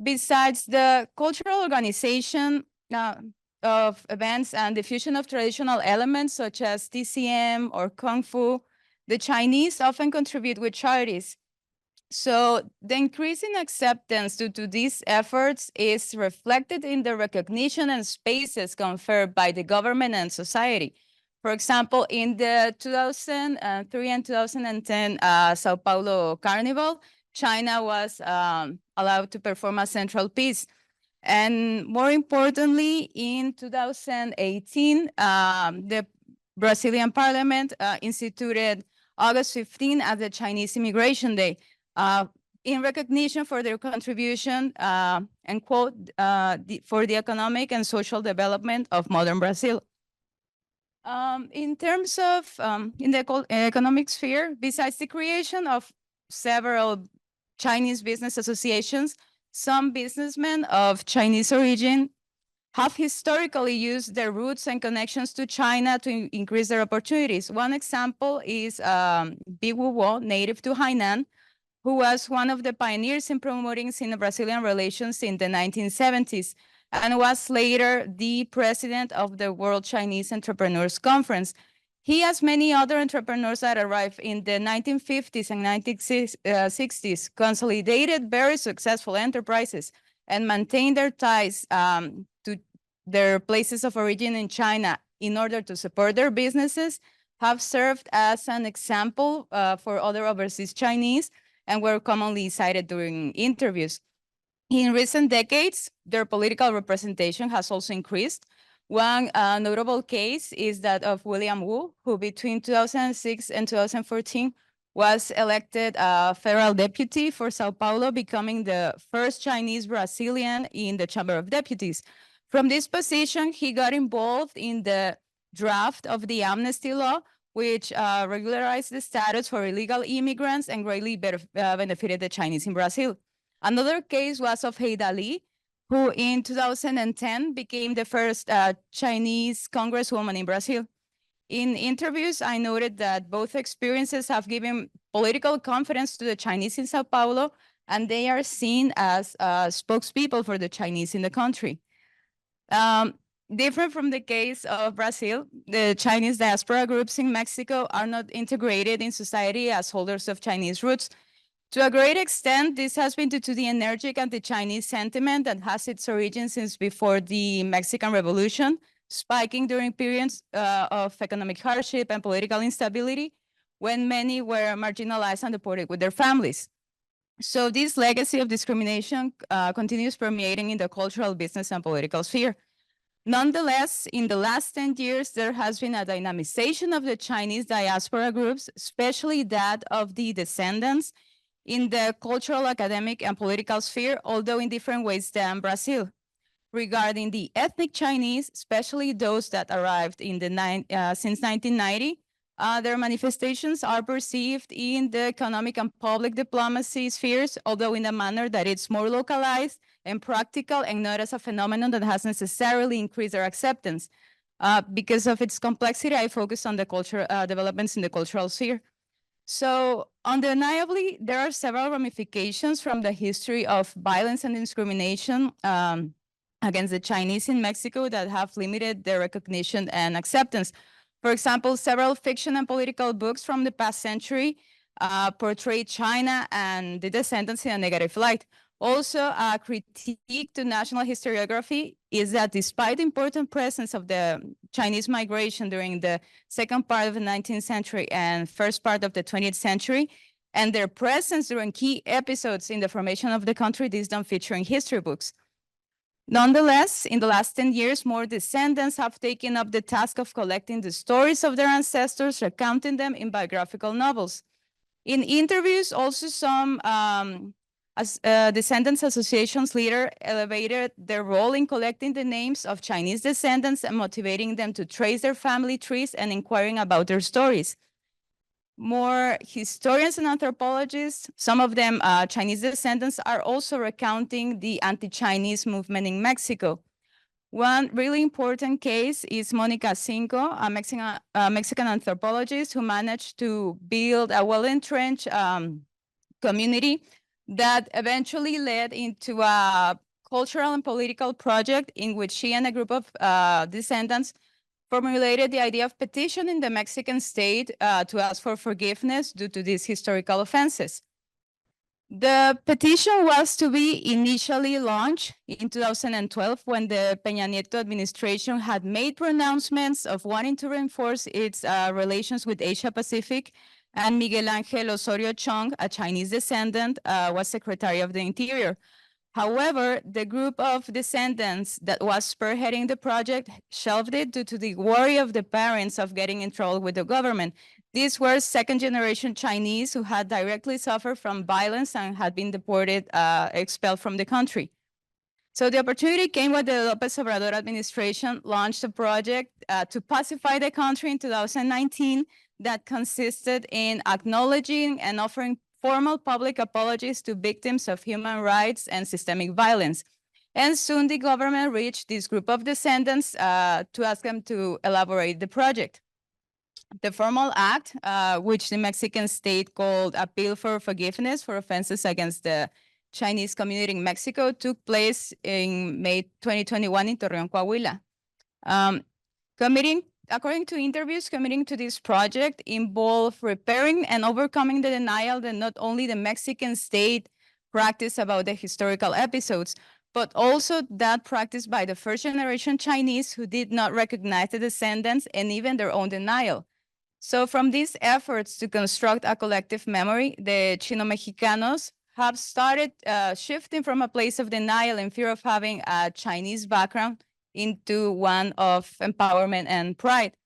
Besides the cultural organization of events and the fusion of traditional elements such as TCM or Kung Fu, the Chinese often contribute with charities. So the increasing acceptance due to these efforts is reflected in the recognition and spaces conferred by the government and society. For example, in the 2003 and 2010 Sao Paulo Carnival, China was allowed to perform a central piece. And more importantly, in 2018, the Brazilian Parliament instituted August 15 as the Chinese Immigration Day in recognition for their contribution and quote, for the economic and social development of modern Brazil. In terms of in the economic sphere, besides the creation of several Chinese business associations, some businessmen of Chinese origin have historically used their roots and connections to China to increase their opportunities. One example is Bi Wu, native to Hainan, who was one of the pioneers in promoting Sino-Brazilian relations in the 1970s and was later the president of the World Chinese Entrepreneurs Conference. He, as many other entrepreneurs that arrived in the 1950s and 1960s, consolidated very successful enterprises and maintained their ties to their places of origin in China in order to support their businesses, have served as an example for other overseas Chinese and were commonly cited during interviews. In recent decades, their political representation has also increased. One notable case is that of William Wu, who between 2006 and 2014 was elected federal deputy for Sao Paulo, becoming the first Chinese Brazilian in the Chamber of Deputies. From this position, he got involved in the draft of the amnesty law, which regularized the status for illegal immigrants and greatly benefited the Chinese in Brazil. Another case was of Heida Lee, who in 2010 became the first Chinese congresswoman in Brazil. In interviews, I noted that both experiences have given political confidence to the Chinese in Sao Paulo, and they are seen as spokespeople for the Chinese in the country. Different from the case of Brazil, the Chinese diaspora groups in Mexico are not integrated in society as holders of Chinese roots. To a great extent, this has been due to the energetic anti-Chinese sentiment that has its origin since before the Mexican Revolution, spiking during periods of economic hardship and political instability, when many were marginalized and deported with their families. So this legacy of discrimination continues permeating in the cultural, business, and political sphere. Nonetheless, in the last 10 years, there has been a dynamization of the Chinese diaspora groups, especially that of the descendants, in the cultural, academic, and political sphere, although in different ways than Brazil. Regarding the ethnic Chinese, especially those that arrived in the since 1990, their manifestations are perceived in the economic and public diplomacy spheres, although in a manner that it's more localized and practical and not as a phenomenon that has necessarily increased their acceptance. Because of its complexity, I focus on the culture developments in the cultural sphere. So undeniably, there are several ramifications from the history of violence and discrimination against the Chinese in Mexico that have limited their recognition and acceptance. For example, several fiction and political books from the past century portray China and the descendants in a negative light. Also, a critique to national historiography is that despite the important presence of the Chinese migration during the second part of the 19th century and first part of the 20th century, and their presence during key episodes in the formation of the country, these don't feature in history books. Nonetheless, in the last 10 years, more descendants have taken up the task of collecting the stories of their ancestors, recounting them in biographical novels. In interviews, also some As Descendants Association's leader elevated their role in collecting the names of Chinese descendants and motivating them to trace their family trees and inquiring about their stories. More historians and anthropologists, some of them Chinese descendants, are also recounting the anti-Chinese movement in Mexico. One really important case is Monica Cinco, a Mexican anthropologist who managed to build a well-entrenched community that eventually led into a cultural and political project in which she and a group of descendants formulated the idea of petitioning the Mexican state to ask for forgiveness due to these historical offenses. The petition was to be initially launched in 2012 when the Peña Nieto administration had made pronouncements of wanting to reinforce its relations with Asia Pacific, and Miguel Ángel Osorio Chong, a Chinese descendant, was Secretary of the Interior. However, the group of descendants that was spearheading the project shelved it due to the worry of the parents of getting in trouble with the government. These were second-generation Chinese who had directly suffered from violence and had been deported, expelled from the country. So the opportunity came when the López Obrador administration launched a project to pacify the country in 2019 that consisted in acknowledging and offering formal public apologies to victims of human rights and systemic violence. And soon the government reached this group of descendants to ask them to elaborate the project. The formal act, which the Mexican state called Appeal for Forgiveness for Offenses Against the Chinese Community in Mexico, took place in May 2021 in Torreón, Coahuila. According to interviews, committing to this project involved repairing and overcoming the denial that not only the Mexican state practiced about the historical episodes, but also that practiced by the first-generation Chinese who did not recognize the descendants and even their own denial. So from these efforts to construct a collective memory, the Chino-Mexicanos have started shifting from a place of denial and fear of having a Chinese background into one of empowerment and pride.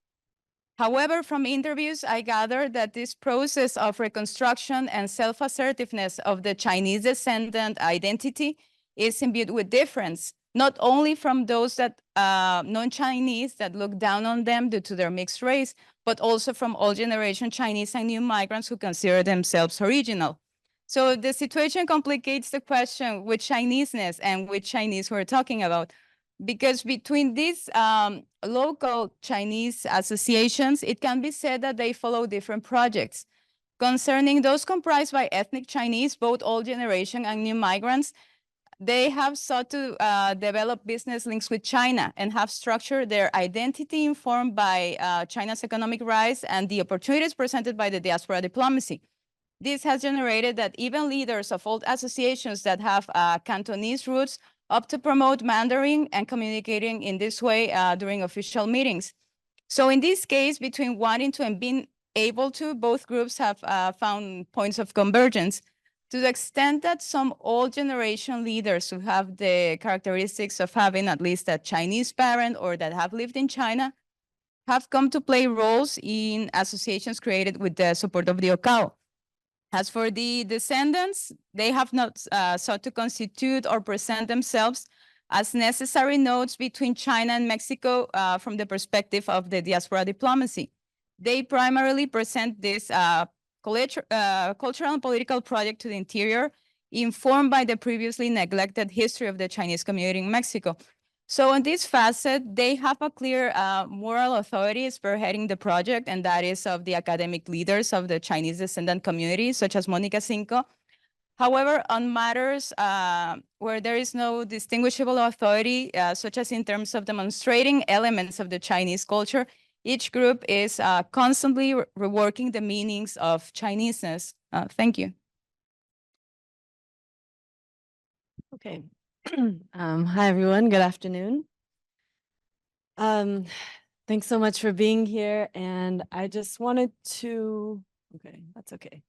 However, from interviews, I gathered that this process of reconstruction and self-assertiveness of the Chinese descendant identity is imbued with difference, not only from those that non-Chinese that look down on them due to their mixed race, but also from old generation Chinese and new migrants who consider themselves original. So the situation complicates the question which Chineseness and which Chinese we're talking about. Because between these local Chinese associations, it can be said that they follow different projects. Concerning those comprised by ethnic Chinese, both old generation and new migrants, they have sought to develop business links with China and have structured their identity informed by China's economic rise and the opportunities presented by the diaspora diplomacy. This has generated that even leaders of old associations that have Cantonese roots opt to promote Mandarin and communicating in this way during official meetings. So in this case, between wanting to and being able to, both groups have found points of convergence to the extent that some old generation leaders who have the characteristics of having at least a Chinese parent or that have lived in China have come to play roles in associations created with the support of the OCAO. As for the descendants, they have not sought to constitute or present themselves as necessary nodes between China and Mexico from the perspective of the diaspora diplomacy. They primarily present this cultural and political project to the interior, informed by the previously neglected history of the Chinese community in Mexico. So in this facet, they have a clear moral authority spearheading the project, and that is of the academic leaders of the Chinese descendant community, such as Monica Cinco. However, on matters where there is no distinguishable authority, such as in terms of demonstrating elements of the Chinese culture, each group is constantly reworking the meanings of Chineseness. Thank you. Okay. Hi, everyone. Good afternoon. Thanks so much for being here. And I just wanted to, okay, that's okay.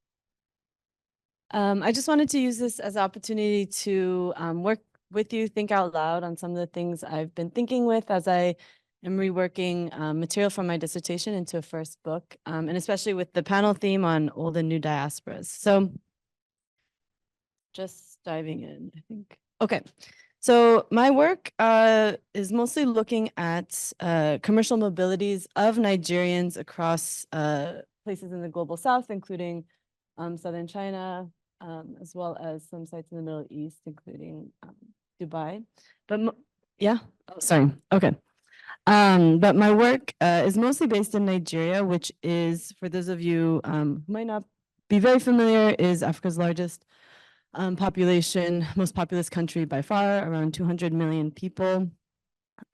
I just wanted to use this as an opportunity to work with you, think out loud on some of the things I've been thinking with as I am reworking material from my dissertation into a first book, and especially with the panel theme on old and new diasporas. So just diving in, I think. Okay. So my work is mostly looking at commercial mobilities of Nigerians across places in the global south, including southern China, as well as some sites in the Middle East, including Dubai. But yeah, oh, sorry. Okay. But my work is mostly based in Nigeria, which is, for those of you who might not be very familiar, is Africa's largest population, most populous country by far, around 200 million people.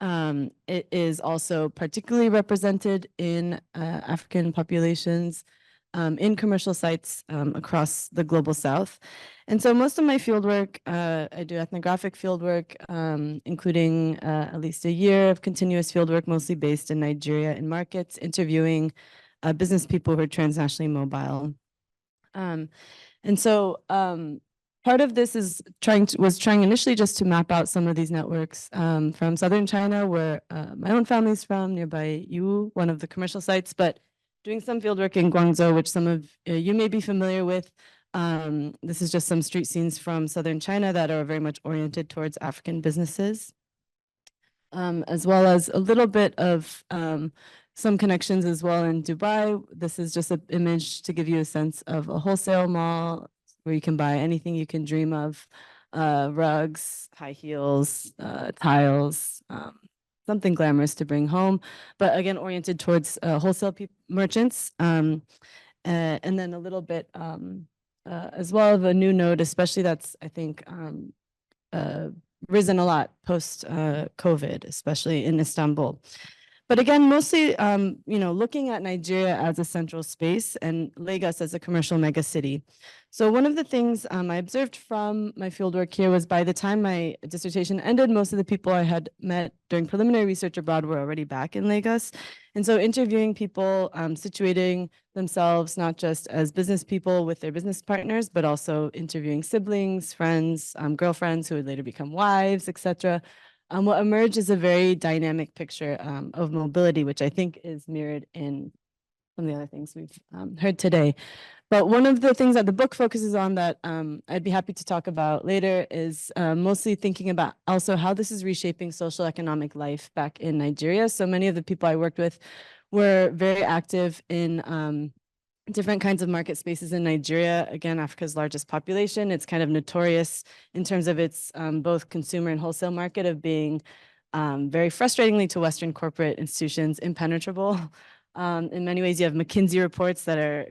It is also particularly represented in African populations in commercial sites across the global south. And so most of my fieldwork, I do ethnographic fieldwork, including at least a year of continuous fieldwork, mostly based in Nigeria in markets, interviewing business people who are transnationally mobile. And so part of this is was trying initially just to map out some of these networks from southern China, where my own family's from, nearby Yiwu, one of the commercial sites, but doing some fieldwork in Guangzhou, which some of you may be familiar with. This is just some street scenes from southern China that are very much oriented towards African businesses, as well as a little bit of some connections as well in Dubai. This is just an image to give you a sense of a wholesale mall where you can buy anything you can dream of, rugs, high heels, tiles, something glamorous to bring home, but again, oriented towards wholesale merchants. And then a little bit as well of a new node, especially that's, I think, risen a lot post COVID, especially in Istanbul. But again, mostly, looking at Nigeria as a central space and Lagos as a commercial megacity. So one of the things I observed from my fieldwork here was by the time my dissertation ended, most of the people I had met during preliminary research abroad were already back in Lagos. And so interviewing people, situating themselves not just as business people with their business partners, but also interviewing siblings, friends, girlfriends who would later become wives, etc. What emerged is a very dynamic picture of mobility, which I think is mirrored in some of the other things we've heard today. But one of the things that the book focuses on that I'd be happy to talk about later is mostly thinking about also how this is reshaping social economic life back in Nigeria. So many of the people I worked with were very active in different kinds of market spaces in Nigeria. Again, Africa's largest population. It's kind of notorious in terms of its both consumer and wholesale market of being very frustratingly to Western corporate institutions, impenetrable. In many ways, you have McKinsey reports that are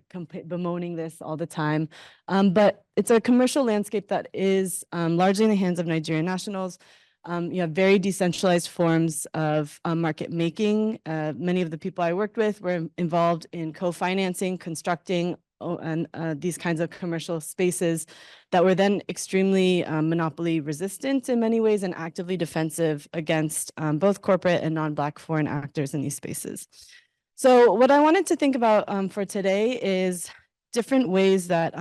bemoaning this all the time. But it's a commercial landscape that is largely in the hands of Nigerian nationals. You have very decentralized forms of market making. Many of the people I worked with were involved in co-financing, constructing, and these kinds of commercial spaces that were then extremely monopoly resistant in many ways and actively defensive against both corporate and non-Black foreign actors in these spaces. So what I wanted to think about for today is different ways that,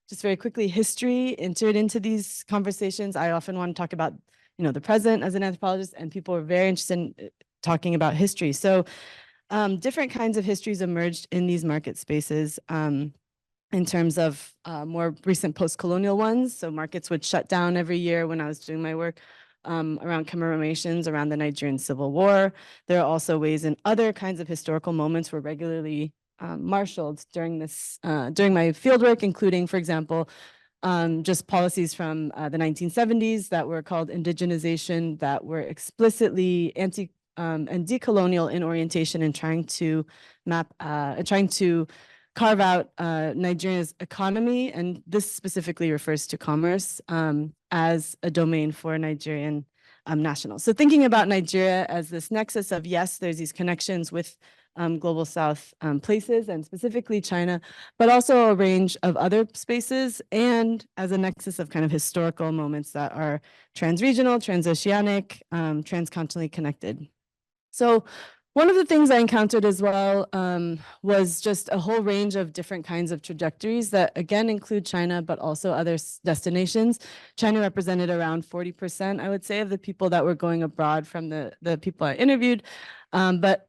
just very quickly, history entered into these conversations. I often want to talk about, the present as an anthropologist, and people are very interested in talking about history. So different kinds of histories emerged in these market spaces in terms of more recent post-colonial ones. So markets would shut down every year when I was doing my work. Around commemorations around the Nigerian Civil War. There are also ways in other kinds of historical moments were regularly marshaled during during my fieldwork, including, for example, just policies from the 1970s that were called indigenization, that were explicitly anti and decolonial in orientation and trying to carve out Nigeria's economy, and this specifically refers to commerce, as a domain for Nigerian nationals. So thinking about Nigeria as this nexus of, yes, there's these connections with global South places and specifically China, but also a range of other spaces, and as a nexus of kind of historical moments that are transregional, transoceanic, transcontinentally connected. So one of the things I encountered as well was just a whole range of different kinds of trajectories that again include China, but also other destinations. China represented around 40%, I would say, of the people that were going abroad from the people I interviewed, but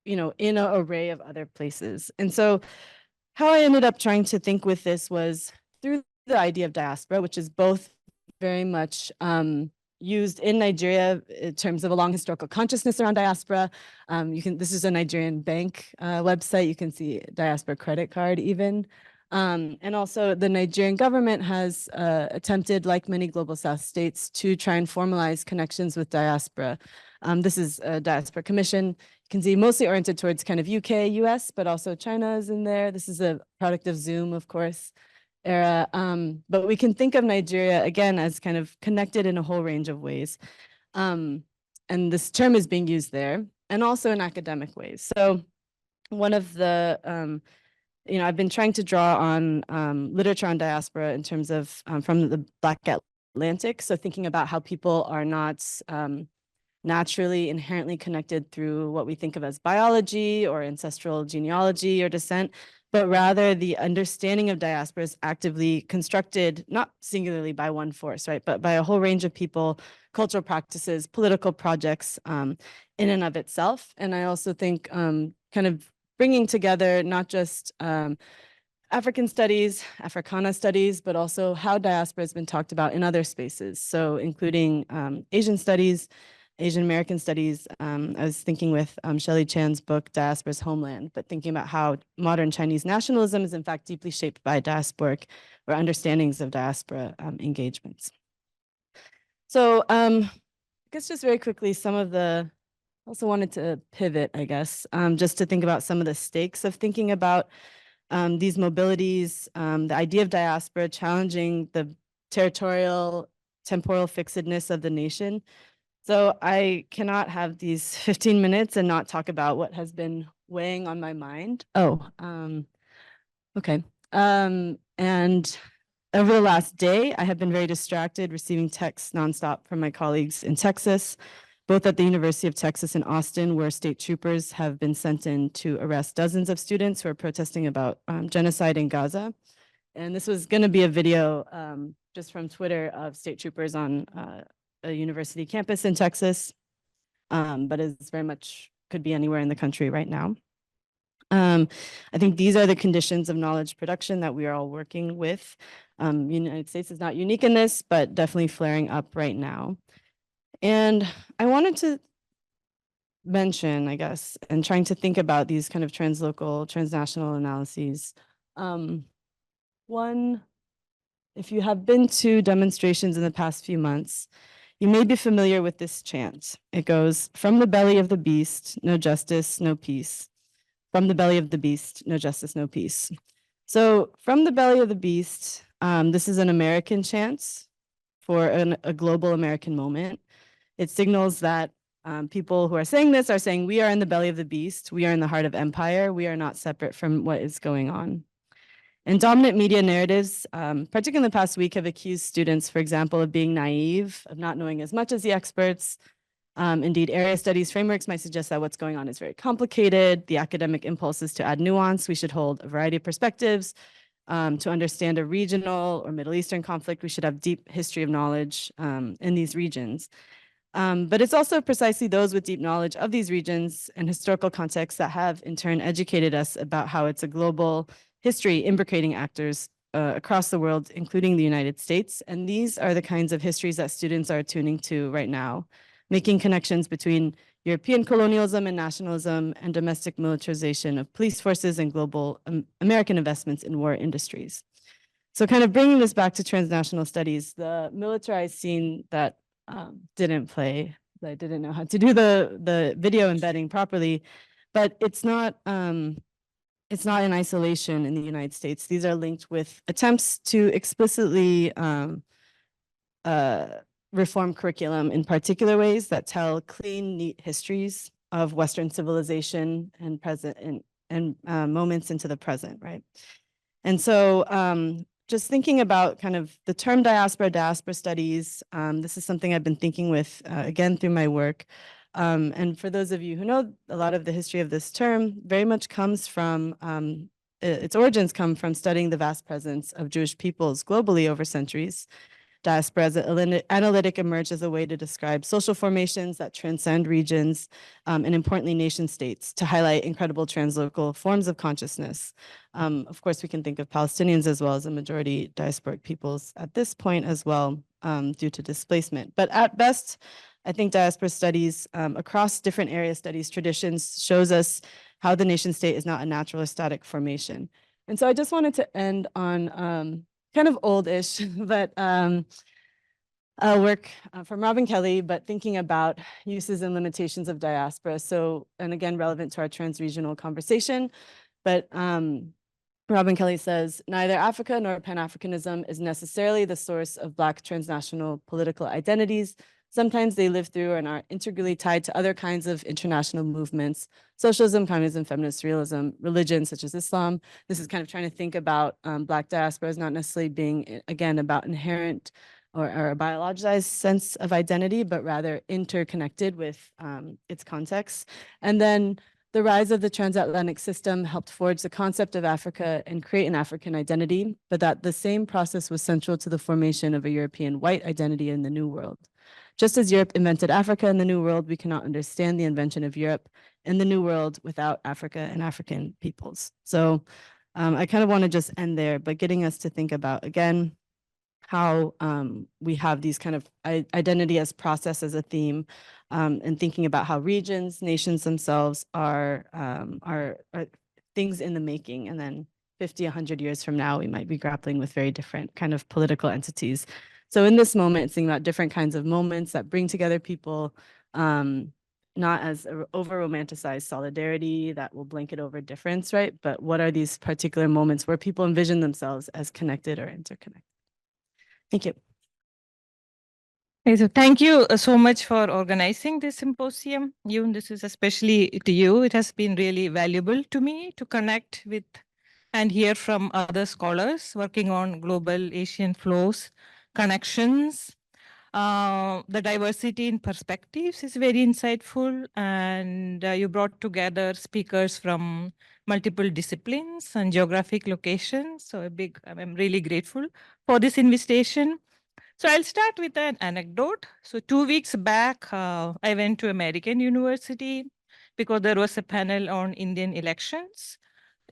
in an array of other places. And so how I ended up trying to think with this was through the idea of diaspora, which is both very much used in Nigeria in terms of a long historical consciousness around diaspora. This is a Nigerian bank website. You can see diaspora credit card even. And also the Nigerian government has attempted, like many global South states, to try and formalize connections with diaspora. This is a diaspora commission. You can see mostly oriented towards kind of UK, US, but also China is in there. This is a product of Zoom, of course, era. But we can think of Nigeria again as kind of connected in a whole range of ways. And this term is being used there and also in academic ways. So one of the I've been trying to draw on literature on diaspora in terms of from the Black Atlantic. So thinking about how people are not naturally inherently connected through what we think of as biology or ancestral genealogy or descent, but rather the understanding of diaspora is actively constructed, not singularly by one force, right, but by a whole range of people, cultural practices, political projects in and of itself. And I also think kind of bringing together not just African studies, Africana studies, but also how diaspora has been talked about in other spaces. So including Asian studies, Asian American studies. I was thinking with Shelley Chan's book, Diaspora's Homeland, but thinking about how modern Chinese nationalism is in fact deeply shaped by diasporic or understandings of diaspora engagements. So I guess just very quickly, also wanted to pivot, I guess, just to think about some of the stakes of thinking about these mobilities, the idea of diaspora challenging the temporal fixedness of the nation. So I cannot have these 15 minutes and not talk about what has been weighing on my mind. Okay. And over the last day, I have been very distracted, receiving texts nonstop from my colleagues in Texas, both at the University of Texas in Austin, where state troopers have been sent in to arrest dozens of students who are protesting about genocide in Gaza. And this was going to be a video just from Twitter of state troopers on a university campus in Texas, but is very much could be anywhere in the country right now. I think these are the conditions of knowledge production that we are all working with. United States is not unique in this, but definitely flaring up right now. And I wanted to mention, I guess, and trying to think about these kind of translocal, transnational analyses. One, if you have been to demonstrations in the past few months, you may be familiar with this chant. It goes, "From the belly of the beast, no justice, no peace. From the belly of the beast, no justice, no peace." So from the belly of the beast, this is an American chant for a global American moment. It signals that people who are saying this are saying, we are in the belly of the beast. We are in the heart of empire. We are not separate from what is going on. And dominant media narratives, particularly in the past week, have accused students, for example, of being naive, of not knowing as much as the experts. Indeed, area studies frameworks might suggest that what's going on is very complicated. The academic impulse is to add nuance. We should hold a variety of perspectives. To understand a regional or Middle Eastern conflict, we should have deep history of knowledge in these regions. But it's also precisely those with deep knowledge of these regions and historical contexts that have in turn educated us about how it's a global history imbricating actors across the world, including the United States. And these are the kinds of histories that students are tuning to right now, making connections between European colonialism and nationalism and domestic militarization of police forces and global American investments in war industries. So kind of bringing this back to transnational studies, the militarized scene that didn't play. I didn't know how to do the video embedding properly, but it's not in isolation in the United States. These are linked with attempts to explicitly reform curriculum in particular ways that tell clean, neat histories of Western civilization and present and moments into the present, right? And so just thinking about kind of the term diaspora studies, this is something I've been thinking with, again, through my work. And for those of you who know, a lot of the history of this term very much comes from, its origins come from studying the vast presence of Jewish peoples globally over centuries. diaspora as an analytic emerged as a way to describe social formations that transcend regions, and importantly, nation states, to highlight incredible translocal forms of consciousness. Of course, we can think of Palestinians as well as the majority diasporic peoples at this point as well, due to displacement. But at best, I think diaspora studies across different area studies traditions shows us how the nation state is not a natural or static formation. And so I just wanted to end on kind of old-ish, but work from Robin Kelly, but thinking about uses and limitations of diaspora. So, and again, relevant to our transregional conversation, but Robin Kelly says, neither Africa nor Pan-Africanism is necessarily the source of Black transnational political identities. Sometimes they live through and are integrally tied to other kinds of international movements, socialism, communism, feminist realism, religion such as Islam. This is kind of trying to think about Black diaspora as not necessarily being, again, about inherent or a biologized sense of identity, but rather interconnected with its context. And then the rise of the transatlantic system helped forge the concept of Africa and create an African identity, but that the same process was central to the formation of a European white identity in the New World. Just as Europe invented Africa in the New World, we cannot understand the invention of Europe in the New World without Africa and African peoples. So I kind of want to just end there, but getting us to think about, again, how we have these kind of identity as process as a theme, and thinking about how regions, nations themselves are things in the making. And then 50, 100 years from now, we might be grappling with very different kind of political entities. So in this moment, it's thinking about different kinds of moments that bring together people, not as over-romanticized solidarity that will blanket over difference, right? But what are these particular moments where people envision themselves as connected or interconnected? Thank you. Okay, so thank you so much for organizing this symposium. Yoon, this is especially to you. It has been really valuable to me to connect with and hear from other scholars working on global Asian flows, connections. The diversity in perspectives is very insightful, and you brought together speakers from multiple disciplines and geographic locations. So I'm really grateful for this invitation. So I'll start with an anecdote. So 2 weeks back, I went to American University because there was a panel on Indian elections.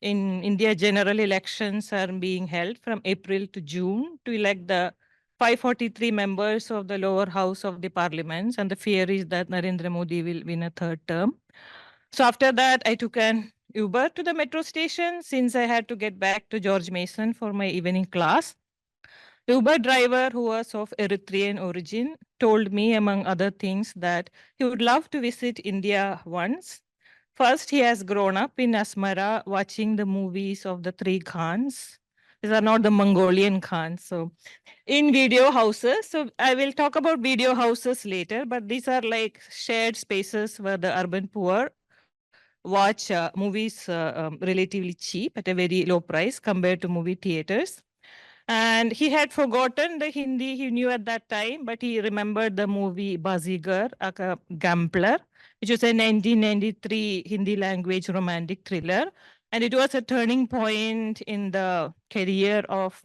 In India, general elections are being held from April to June to elect the 543 members of the lower house of the parliaments, and the fear is that Narendra Modi will win a third term. So after that, I took an Uber to the metro station since I had to get back to George Mason for my evening class. The Uber driver, who was of Eritrean origin, told me, among other things, that he would love to visit India once. First, he has grown up in Asmara watching the movies of the three Khans. These are not the Mongolian Khans. So in video houses, so I will talk about video houses later, but these are like shared spaces where the urban poor watch movies relatively cheap at a very low price compared to movie theaters. And he had forgotten the Hindi he knew at that time, but he remembered the movie Bazigar, a Gambler, which was a 1993 Hindi language romantic thriller. And it was a turning point in the career of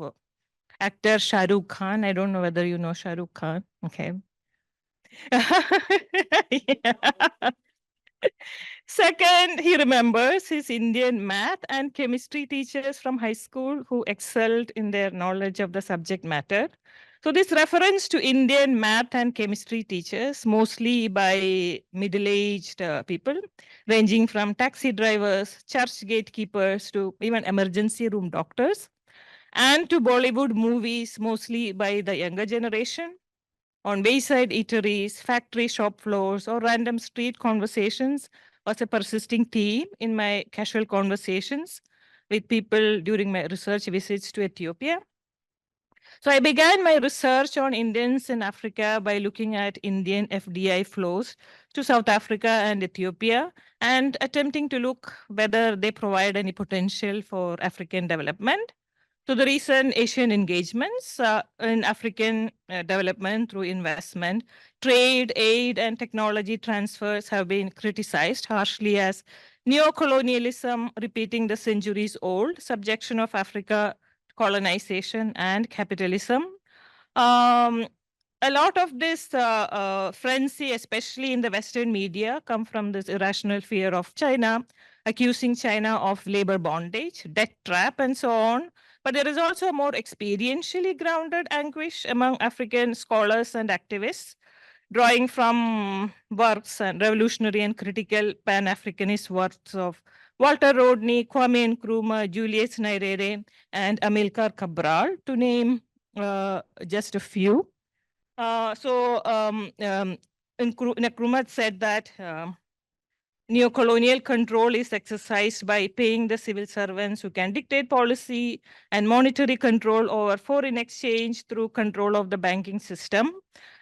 actor Shah Rukh Khan. I don't know whether you know Shah Rukh Khan. Okay. Yeah. Second, he remembers his Indian math and chemistry teachers from high school who excelled in their knowledge of the subject matter. So this reference to Indian math and chemistry teachers, mostly by middle-aged people, ranging from taxi drivers, church gatekeepers, to even emergency room doctors, and to Bollywood movies, mostly by the younger generation, on wayside eateries, factory shop floors, or random street conversations, was a persisting theme in my casual conversations with people during my research visits to Ethiopia. So I began my research on Indians in Africa by looking at Indian FDI flows to South Africa and Ethiopia, and attempting to look whether they provide any potential for African development. So the recent Asian engagements in African development through investment, trade, aid, and technology transfers have been criticized harshly as neocolonialism, repeating the centuries-old subjection of Africa, colonization, and capitalism. A lot of this frenzy, especially in the Western media, come from this irrational fear of China, accusing China of labor bondage, debt trap, and so on. But there is also a more experientially grounded anguish among African scholars and activists, drawing from works and revolutionary and critical Pan-Africanist works of Walter Rodney, Kwame Nkrumah, Julius Nyerere, and Amilcar Cabral, to name just a few. Nkrumah said that neocolonial control is exercised by paying the civil servants who can dictate policy, and monetary control over foreign exchange through control of the banking system.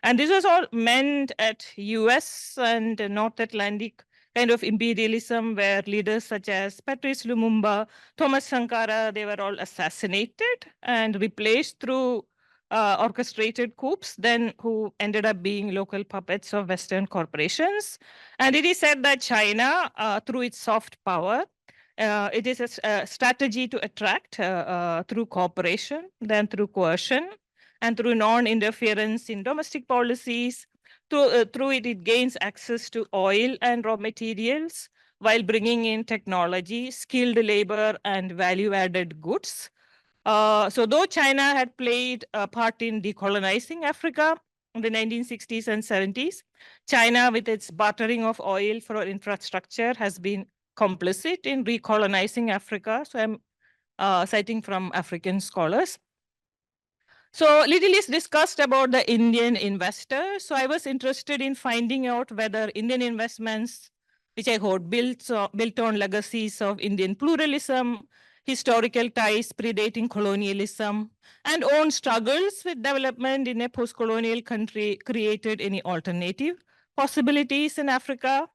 And this was all meant at US and North Atlantic kind of imperialism, where leaders such as Patrice Lumumba, Thomas Sankara, they were all assassinated and replaced through orchestrated coups, then who ended up being local puppets of Western corporations. And it is said that China, through its soft power, it is a strategy to attract through cooperation, then through coercion, and through non-interference in domestic policies. Through it, it gains access to oil and raw materials while bringing in technology, skilled labor, and value-added goods. So though China had played a part in decolonizing Africa in the 1960s and 70s, China, with its bartering of oil for infrastructure, has been complicit in recolonizing Africa. So I'm citing from African scholars. So little is discussed about the Indian investor. So I was interested in finding out whether Indian investments, which I heard built on legacies of Indian pluralism, historical ties predating colonialism, and own struggles with development in a post-colonial country, created any alternative possibilities in Africa.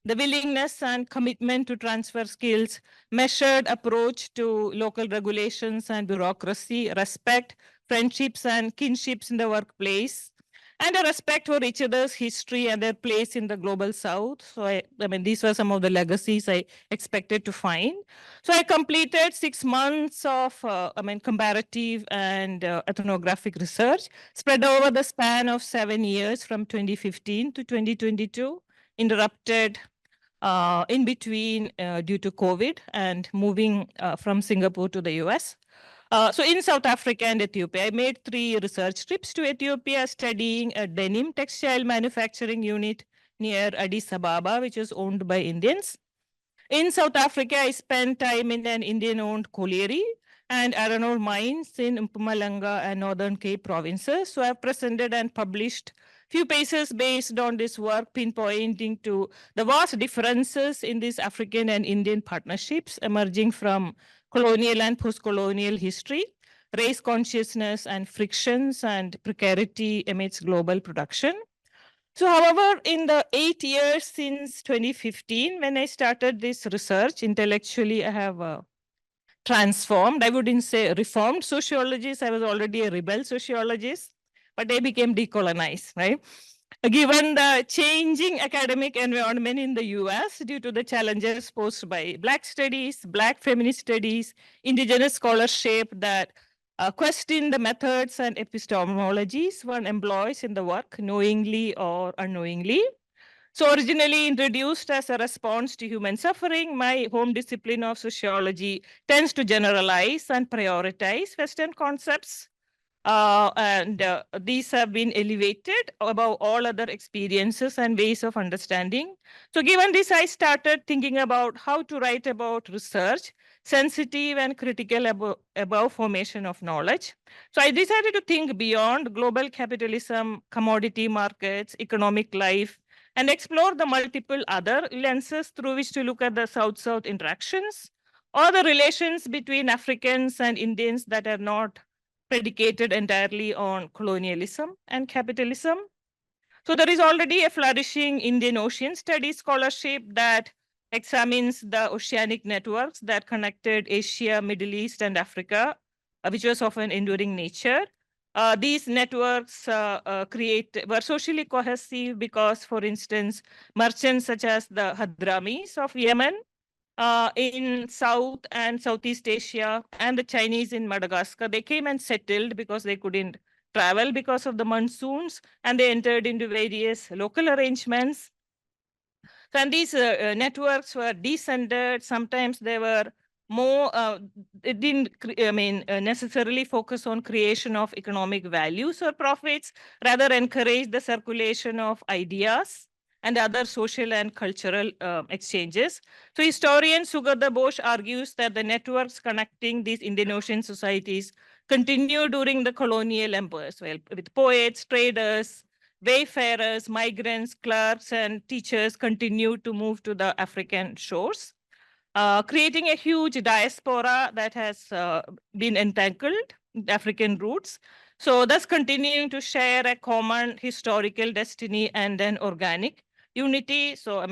The willingness and commitment to transfer skills, measured approach to local regulations and bureaucracy, respect, friendships and kinships in the workplace, and a respect for each other's history and their place in the global south. So I mean, these were some of the legacies I expected to find. So I completed 6 months of comparative and ethnographic research spread over the span of 7 years from 2015 to 2022, interrupted in between due to COVID and moving from Singapore to the US. So in South Africa and Ethiopia, I made 3 research trips to Ethiopia, studying a denim textile manufacturing unit near Addis Ababa, which is owned by Indians. In South Africa, I spent time in an Indian-owned colliery and iron ore mines in Mpumalanga and Northern Cape provinces. So I've presented and published few papers based on this work, pinpointing to the vast differences in these African and Indian partnerships emerging from colonial and post-colonial history, race consciousness and frictions and precarity amidst global production. So however, in the 8 years since 2015, when I started this research, intellectually I have transformed. I wouldn't say reformed sociologist. I was already a rebel sociologist, but I became decolonized, right? Given the changing academic environment in the US due to the challenges posed by Black studies, Black feminist studies, indigenous scholarship that question the methods and epistemologies one employs in the work, knowingly or unknowingly. So originally introduced as a response to human suffering, my home discipline of sociology tends to generalize and prioritize Western concepts. These have been elevated above all other experiences and ways of understanding. So given this, I started thinking about how to write about research, sensitive and critical about formation of knowledge. So I decided to think beyond global capitalism, commodity markets, economic life, and explore the multiple other lenses through which to look at the South-South interactions or the relations between Africans and Indians that are not predicated entirely on colonialism and capitalism. So there is already a flourishing Indian Ocean Studies scholarship that examines the oceanic networks that connected Asia, Middle East, and Africa, which was of an enduring nature. These networks were socially cohesive because, for instance, merchants such as the Hadramis of Yemen in South and Southeast Asia and the Chinese in Madagascar, they came and settled because they couldn't travel because of the monsoons, and they entered into various local arrangements. So, and these networks were descended. Sometimes they were more, it didn't, necessarily focus on creation of economic values or profits, rather encourage the circulation of ideas and other social and cultural exchanges. So historian Sugata Bose argues that the networks connecting these Indian Ocean societies continue during the colonial empires, well, with poets, traders, wayfarers, migrants, clerks, and teachers continue to move to the African shores, creating a huge diaspora that has been entangled in African roots. So thus continuing to share a common historical destiny and an organic unity. So,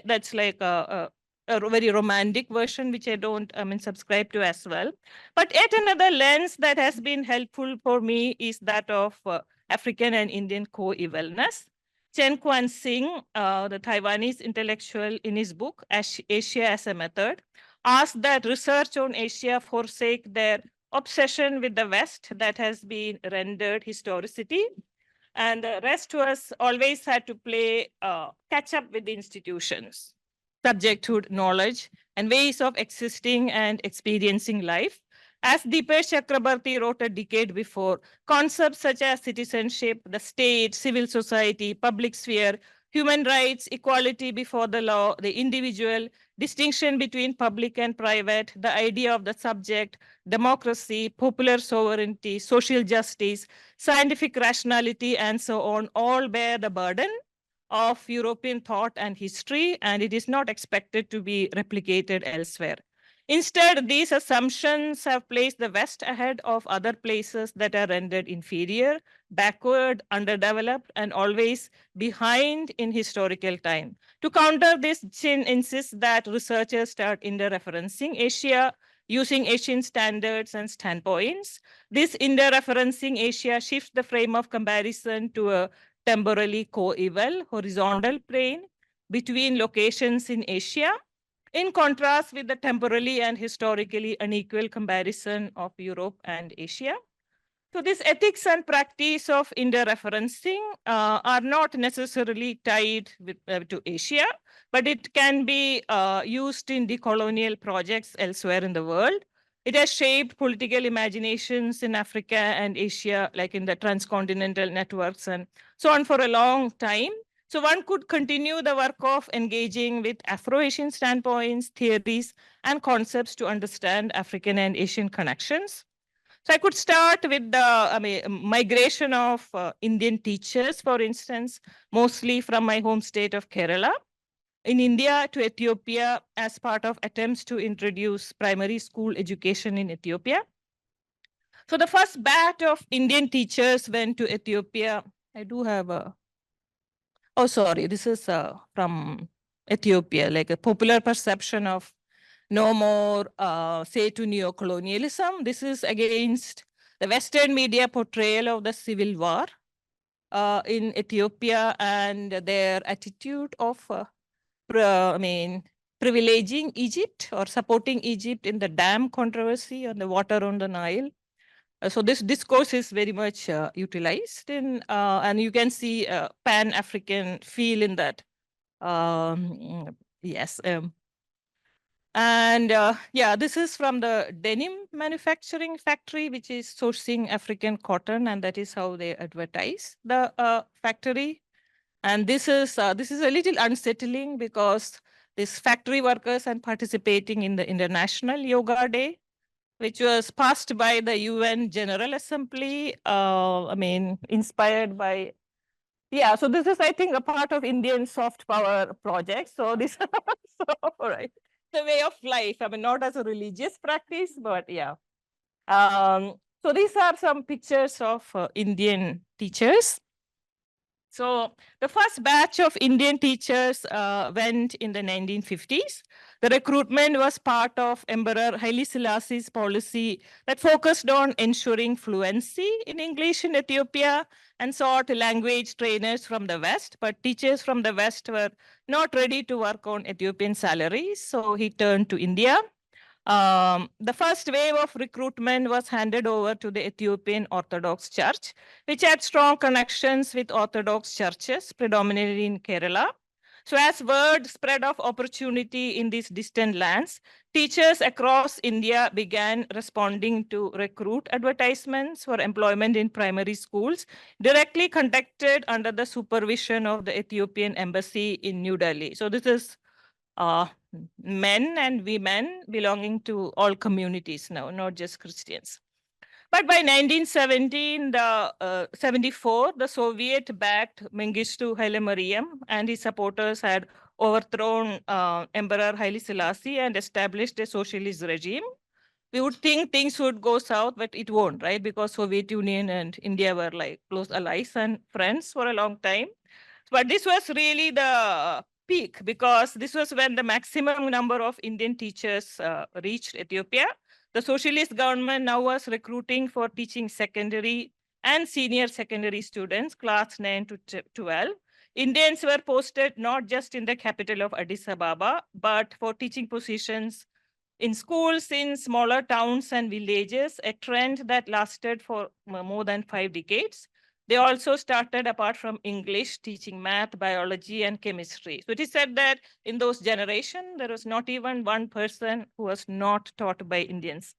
that's like a very romantic version, which I don't, subscribe to as well. But yet another lens that has been helpful for me is that of African and Indian co-evalness. Chen Quan-Sing, the Taiwanese intellectual, in his book, Asia as a Method, asked that research on Asia forsake their obsession with the West that has been rendered historicity, and the rest was always had to play catch up with the institutions, subjecthood, knowledge, and ways of existing and experiencing life. As Dipesh Chakrabarti wrote a decade before, concepts such as citizenship, the state, civil society, public sphere, human rights, equality before the law, the individual, distinction between public and private, the idea of the subject, democracy, popular sovereignty, social justice, scientific rationality, and so on, all bear the burden of European thought and history, and it is not expected to be replicated elsewhere. Instead, these assumptions have placed the West ahead of other places that are rendered inferior, backward, underdeveloped, and always behind in historical time. To counter this, Chin insists that researchers start interreferencing Asia using Asian standards and standpoints. This interreferencing Asia shifts the frame of comparison to a temporally coeval horizontal plane between locations in Asia, in contrast with the temporally and historically unequal comparison of Europe and Asia. So this ethics and practice of interreferencing are not necessarily tied with, to Asia, but it can be used in decolonial projects elsewhere in the world. It has shaped political imaginations in Africa and Asia, like in the transcontinental networks and so on for a long time. So one could continue the work of engaging with Afro-Asian standpoints, theories, and concepts to understand African and Asian connections. So I could start with the migration of Indian teachers, for instance, mostly from my home state of Kerala, in India to Ethiopia as part of attempts to introduce primary school education in Ethiopia. So the first batch of Indian teachers went to Ethiopia. I do have a, oh, sorry, this is from Ethiopia, like a popular perception of no more, say, to neocolonialism. This is against the Western media portrayal of the civil war in Ethiopia and their attitude of, privileging Egypt or supporting Egypt in the dam controversy on the water on the Nile. So this discourse is very much utilized in, and you can see a Pan-African feel in that. Yes. And yeah, this is from the denim manufacturing factory, which is sourcing African cotton, and that is how they advertise the factory. And this is a little unsettling because these factory workers are participating in the International Yoga Day, which was passed by the UN General Assembly, inspired by, yeah, so this is, I think, a part of Indian soft power project. So this, so, all right. The way of life, not as a religious practice, but yeah. So these are some pictures of Indian teachers. So the first batch of Indian teachers went in the 1950s. The recruitment was part of Emperor Haile Selassie's policy that focused on ensuring fluency in English in Ethiopia and sought language trainers from the West, but teachers from the West were not ready to work on Ethiopian salaries, so he turned to India. The first wave of recruitment was handed over to the Ethiopian Orthodox Church, which had strong connections with Orthodox churches, predominantly in Kerala. So as word spread of opportunity in these distant lands, teachers across India began responding to recruit advertisements for employment in primary schools, directly conducted under the supervision of the Ethiopian embassy in New Delhi. So this is men and women belonging to all communities now, not just Christians. But by 1974, the Soviet-backed Mengistu Haile Mariam and his supporters had overthrown Emperor Haile Selassie and established a socialist regime. We would think things would go south, but it won't, right? Because Soviet Union and India were like close allies and friends for a long time. But this was really the peak, because this was when the maximum number of Indian teachers reached Ethiopia. The socialist government now was recruiting for teaching secondary and senior secondary students, class 9 to 12. Indians were posted not just in the capital of Addis Ababa, but for teaching positions in schools in smaller towns and villages, a trend that lasted for more than 5 decades. They also started, apart from English, teaching math, biology, and chemistry. So it is said that in those generations, there was not even one person who was not taught by Indians.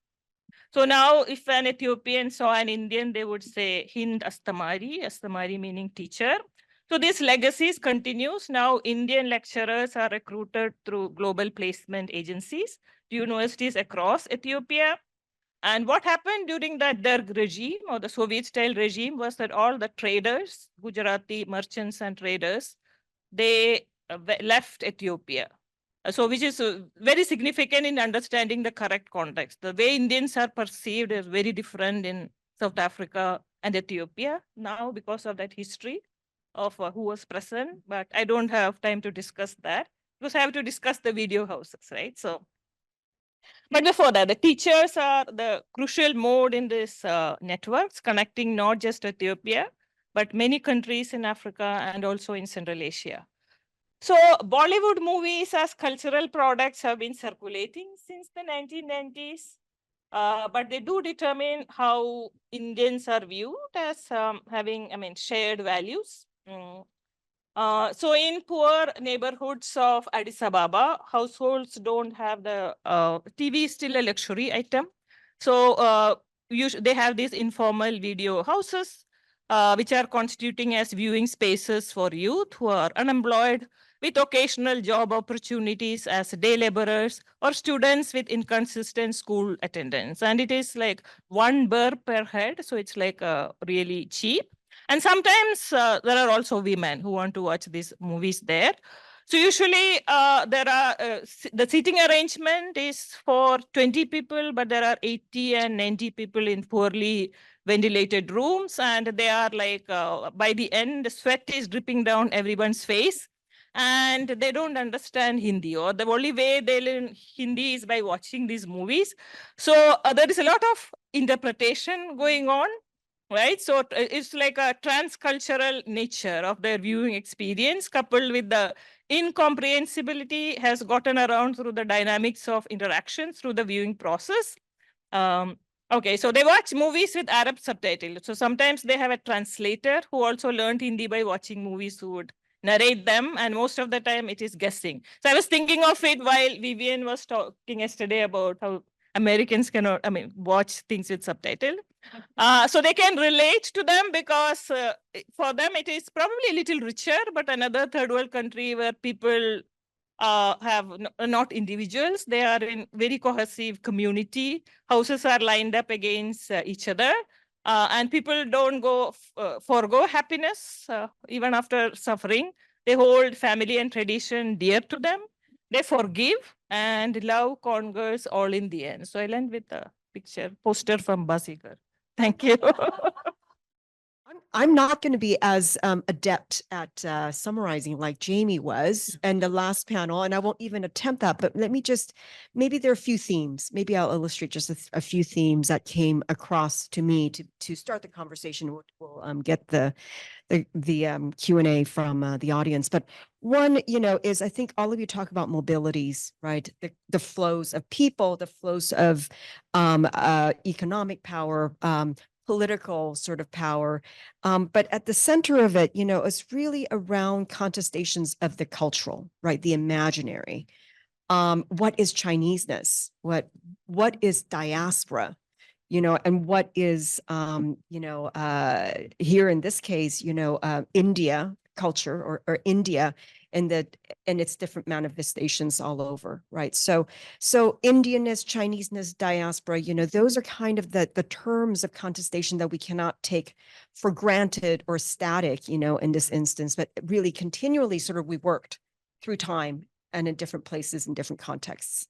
So now if an Ethiopian saw an Indian, they would say Hind Astamari meaning teacher. So this legacies continues. Now Indian lecturers are recruited through global placement agencies to universities across Ethiopia. And what happened during the Derg regime or the Soviet-style regime was that all the traders, Gujarati merchants and traders, they left Ethiopia. So which is very significant in understanding the correct context. The way Indians are perceived is very different in South Africa and Ethiopia now because of that history of who was present. But I don't have time to discuss that because I have to discuss the video houses, right? So. But before that, the teachers are the crucial mode in this networks, connecting not just Ethiopia, but many countries in Africa and also in Central Asia. So Bollywood movies as cultural products have been circulating since the 1990s, but they do determine how Indians are viewed as having, shared values. So in poor neighborhoods of Addis Ababa, households don't have the TV is still a luxury item. So they have these informal video houses, which are constituting as viewing spaces for youth who are unemployed, with occasional job opportunities as day laborers or students with inconsistent school attendance. And it is like 1 birr per head. So it's like really cheap. And sometimes there are also women who want to watch these movies there. So usually there are the seating arrangement is for 20 people, but there are 80 and 90 people in poorly ventilated rooms. And they are like, by the end, the sweat is dripping down everyone's face. And they don't understand Hindi, or the only way they learn Hindi is by watching these movies. So there is a lot of interpretation going on. Right, so it's like a transcultural nature of their viewing experience, coupled with the incomprehensibility has gotten around through the dynamics of interaction through the viewing process. Okay, so they watch movies with Arab subtitles. So sometimes they have a translator who also learned Hindi by watching movies who would narrate them, and most of the time it is guessing. So I was thinking of it while Vivian was talking yesterday about how Americans cannot, watch things with subtitle. So they can relate to them because for them it is probably a little richer, but another third world country where people have not individuals, they are in very cohesive community. Houses are lined up against each other. And people don't forego happiness even after suffering. They hold family and tradition dear to them. They forgive, and love conquers all in the end. So I'll end with a poster from Bazigar. Thank you. I'm not going to be as adept at summarizing like Jamie was in the last panel, and I won't even attempt that. But let me just, maybe there are a few themes. Maybe I'll illustrate just a few themes that came across to me to start the conversation. We'll get the Q&A from the audience. But one, is I think all of you talk about mobilities, right? The flows of people, the flows of economic power, political sort of power. But at the center of it, it's really around contestations of the cultural, right? The imaginary. What is Chineseness? What is diaspora? And what is, here in this case, India culture or India and its different manifestations all over, right? So Indianness, Chineseness, diaspora, those are kind of the terms of contestation that we cannot take for granted or static, in this instance, but really continually sort of we worked through time and in different places and different contexts.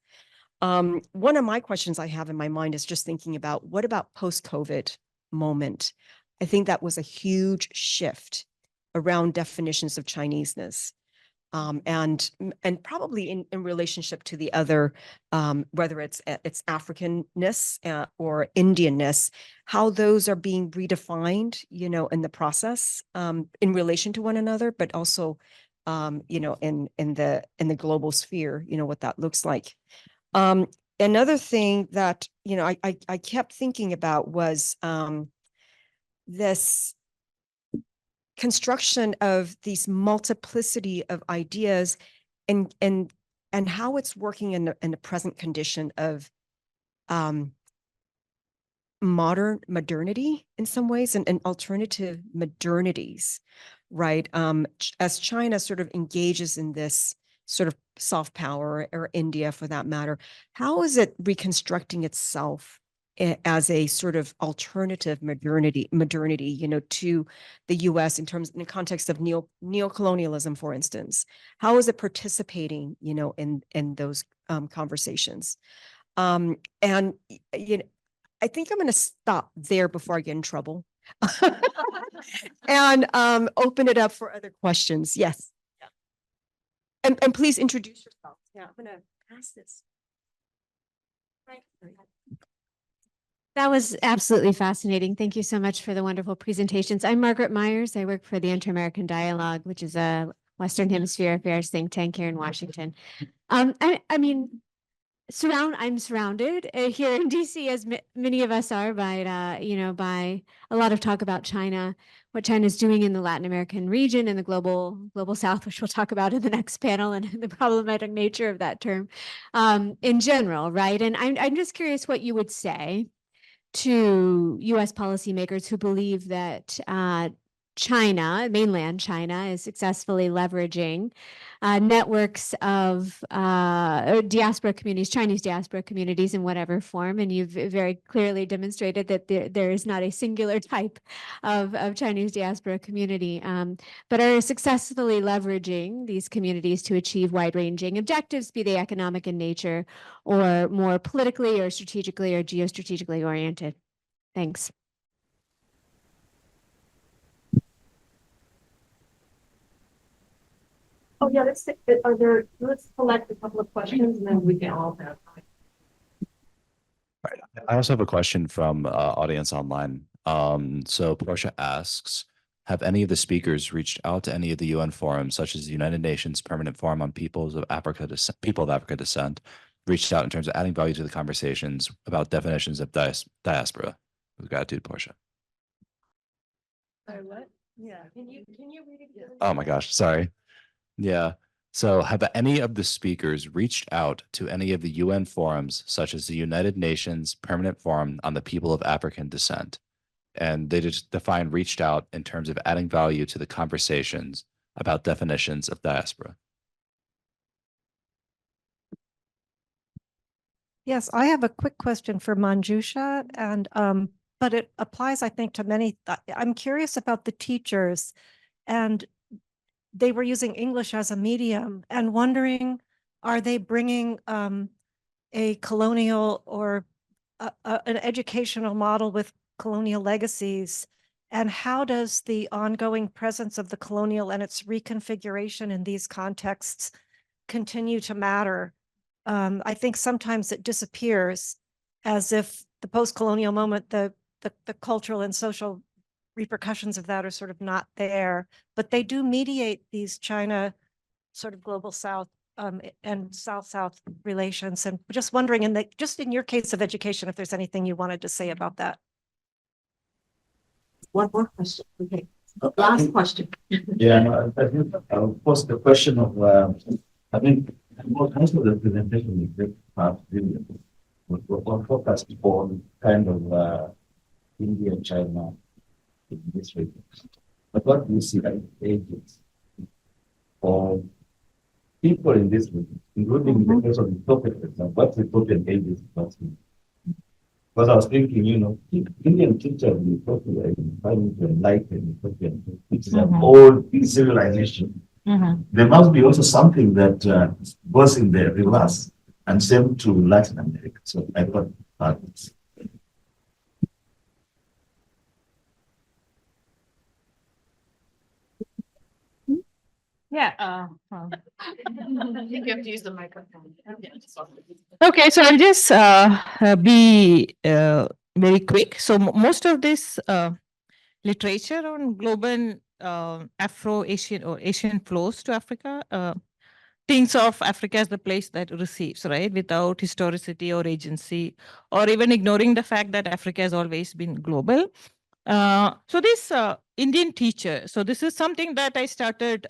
One of my questions I have in my mind is just thinking about what about post-COVID moment? I think that was a huge shift around definitions of Chineseness. And probably in relationship to the other, whether it's Africanness or Indianness, how those are being redefined, in the process, in relation to one another, but also, in the global sphere, what that looks like. Another thing that, I kept thinking about was this construction of these multiplicity of ideas and how it's working in the present condition of modernity in some ways and alternative modernities, right? As China sort of engages in this sort of soft power, or India for that matter, how is it reconstructing itself as a sort of alternative modernity, to the US in the context of neocolonialism, for instance? How is it participating, in those conversations? And, I think I'm going to stop there before I get in trouble and open it up for other questions. Yes. Yeah. And please introduce yourself. Yeah, I'm going to pass this. That was absolutely fascinating. Thank you so much for the wonderful presentations. I'm Margaret Myers. I work for the Inter-American Dialogue, which is a Western Hemisphere affairs think tank here in Washington. I mean, I'm surrounded here in DC, as many of us are, by by a lot of talk about China, what China is doing in the Latin American region and the global South, which we'll talk about in the next panel, and the problematic nature of that term in general, right? And I'm just curious what you would say to U.S. policymakers who believe that China, mainland China, is successfully leveraging networks of diaspora communities, Chinese diaspora communities in whatever form. And you've very clearly demonstrated that there is not a singular type of Chinese diaspora community, but are successfully leveraging these communities to achieve wide-ranging objectives, be they economic in nature or more politically or strategically or geostrategically oriented. Thanks. Oh, yeah, let's select a couple of questions and then we can all have. Right. I also have a question from audience online. So Portia asks, have any of the speakers reached out to any of the UN forums, such as the United Nations Permanent Forum on People of Africa Descent, reached out in terms of adding value to the conversations about definitions of diaspora? With gratitude, Portia. Sorry, what? Yeah, can you read it again? Oh my gosh, sorry. Yeah. So have any of the speakers reached out to any of the UN forums, such as the United Nations Permanent Forum on the People of African Descent? And they just define reached out in terms of adding value to the conversations about definitions of diaspora. Yes, I have a quick question for Manjusha, and but it applies, I think, to many. I'm curious about the teachers, and they were using English as a medium, and wondering, are they bringing a colonial or an educational model with colonial legacies And how does the ongoing presence of the colonial and its reconfiguration in these contexts continue to matter? I think sometimes it disappears as if the post-colonial moment, the cultural and social repercussions of that are sort of not there, but they do mediate these China sort of global South and South-South relations. And just wondering, just in your case of education, if there's anything you wanted to say about that. One more question. Okay. Last question. Yeah, I think I'll pose the question of, I think most of the presentation is very fast, we're focused on kind of India and China in this region. But what do you see like ages for people in this region, including the case of Ethiopia, for example, what's Ethiopian ages? Because I was thinking, you know, Indian teachers in Ethiopia in trying to enlighten Ethiopian, which is an old civilization. There must be also something that goes in the reverse and same to Latin America. So I thought it's Yeah. You have to use the microphone. Okay, so I'll just be very quick. So most of this literature on global Afro-Asian or Asian flows to Africa thinks of Africa as the place that receives, right, without historicity or agency, or even ignoring the fact that Africa has always been global. So this Indian teacher, so this is something that I started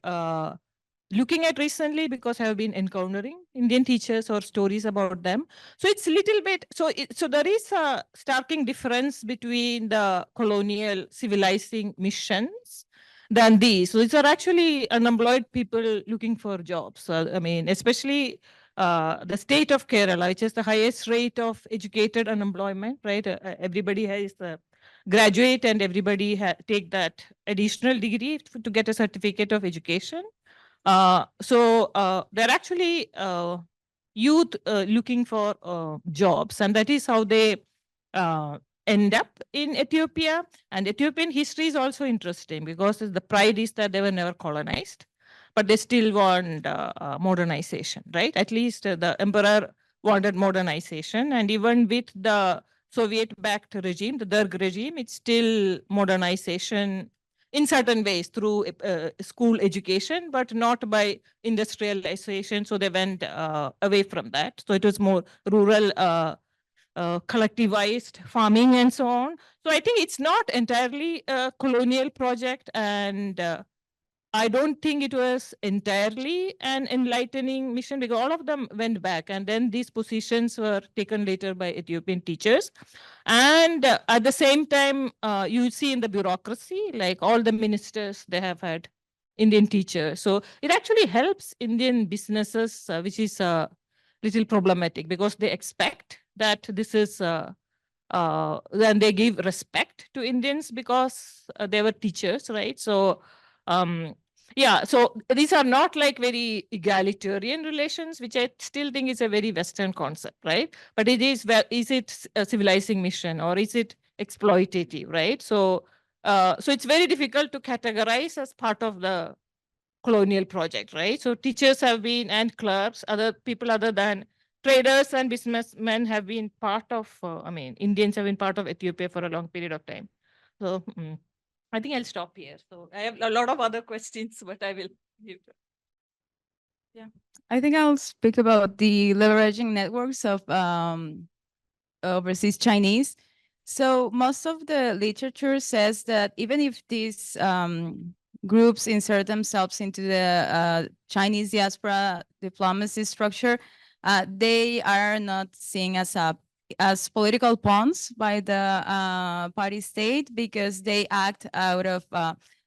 looking at recently because I have been encountering Indian teachers or stories about them. So it's a little bit, so there is a starking difference between the colonial civilizing missions than these. So these are actually unemployed people looking for jobs. I mean, especially the state of Kerala, which is the highest rate of educated unemployment, right? Everybody has graduate and everybody take that additional degree to get a certificate of education. So they're actually youth looking for jobs, and that is how they end up in Ethiopia. And Ethiopian history is also interesting because the pride is that they were never colonized, but they still want modernization, right? At least the emperor wanted modernization, and even with the Soviet-backed regime, the Derg regime, it's still modernization in certain ways through school education, but not by industrialization. So they went away from that. So it was more rural, collectivized farming and so on. So I think it's not entirely a colonial project, and I don't think it was entirely an enlightening mission because all of them went back, and then these positions were taken later by Ethiopian teachers. And at the same time, you see in the bureaucracy, like all the ministers, they have had Indian teachers. So it actually helps Indian businesses, which is a little problematic because they expect that this is, then they give respect to Indians because they were teachers, right? So, yeah, so these are not like very egalitarian relations, which I still think is a very Western concept, right? But it is, well, is it a civilizing mission or is it exploitative, right? So, so it's very difficult to categorize as part of the colonial project, right? So teachers have been, and clerks, other people other than traders and businessmen have been part of, I mean, Indians have been part of Ethiopia for a long period of time. So, I think I'll stop here. So I have a lot of other questions, but I will give. Yeah, I think I'll speak about the leveraging networks of overseas Chinese. So most of the literature says that even if these groups insert themselves into the Chinese diaspora diplomacy structure, they are not seen as political pawns by the party state because they act out of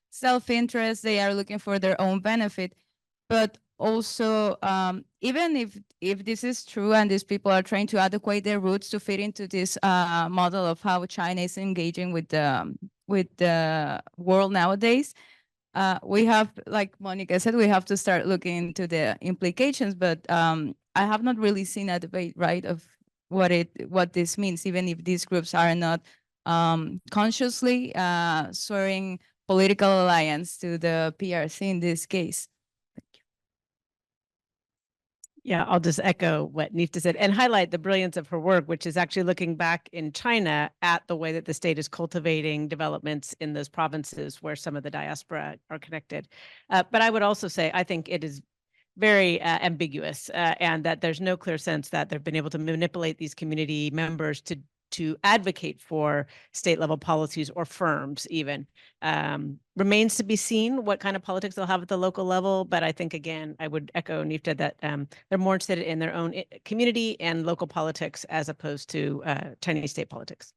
self-interest. They are looking for their own benefit. But also, even if this is true and these people are trying to adequate their roots to fit into this model of how China is engaging with the world nowadays, we have, like Monica said, we have to start looking into the implications. But I have not really seen a debate, right, of what this means, even if these groups are not consciously swearing political alliance to the PRC in this case. Yeah, I'll just echo what Nifta said and highlight the brilliance of her work, which is actually looking back in China at the way that the state is cultivating developments in those provinces where some of the diaspora are connected. But I would also say, I think it is very ambiguous and that there's no clear sense that they've been able to manipulate these community members to advocate for state level policies or firms even. Remains to be seen what kind of politics they'll have at the local level. But I think, again, I would echo Nifta that they're more interested in their own community and local politics as opposed to Chinese state politics.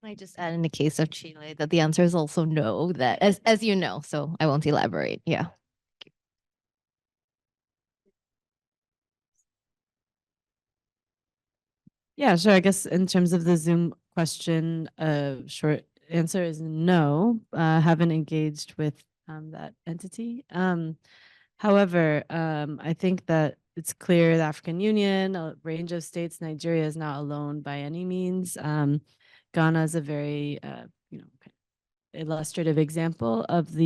I just add in the case of Chile that the answer is also no, that as you know, so I won't elaborate. Yeah. Yeah, sure. I guess in terms of the Zoom question, short answer is no. Haven't engaged with that entity. However, I think that it's clear the African Union, a range of states, Nigeria is not alone by any means. Ghana is a very, illustrative example of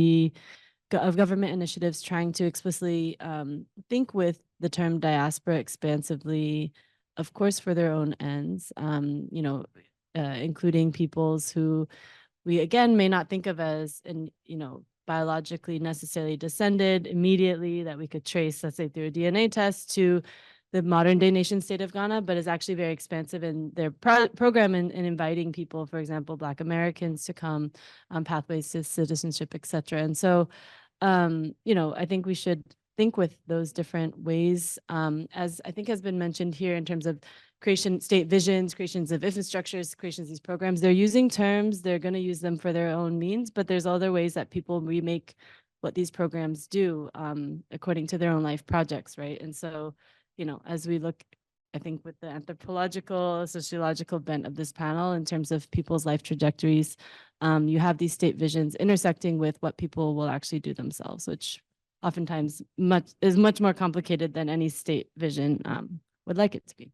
government initiatives trying to explicitly think with the term diaspora expansively, of course, for their own ends, including peoples who we, again, may not think of as, biologically necessarily descended immediately that we could trace, let's say, through a DNA test to the modern day nation state of Ghana, but is actually very expansive in their program in inviting people, for example, Black Americans to come on pathways to citizenship, et cetera. And so, I think we should think with those different ways, as I think has been mentioned here in terms of creation, state visions, creations of infrastructures, creations of these programs. They're using terms, they're going to use them for their own means, but there's other ways that people remake what these programs do according to their own life projects, right? And so, as we look, I think with the anthropological, sociological bent of this panel in terms of people's life trajectories, you have these state visions intersecting with what people will actually do themselves, which oftentimes is much more complicated than any state vision would like it to be.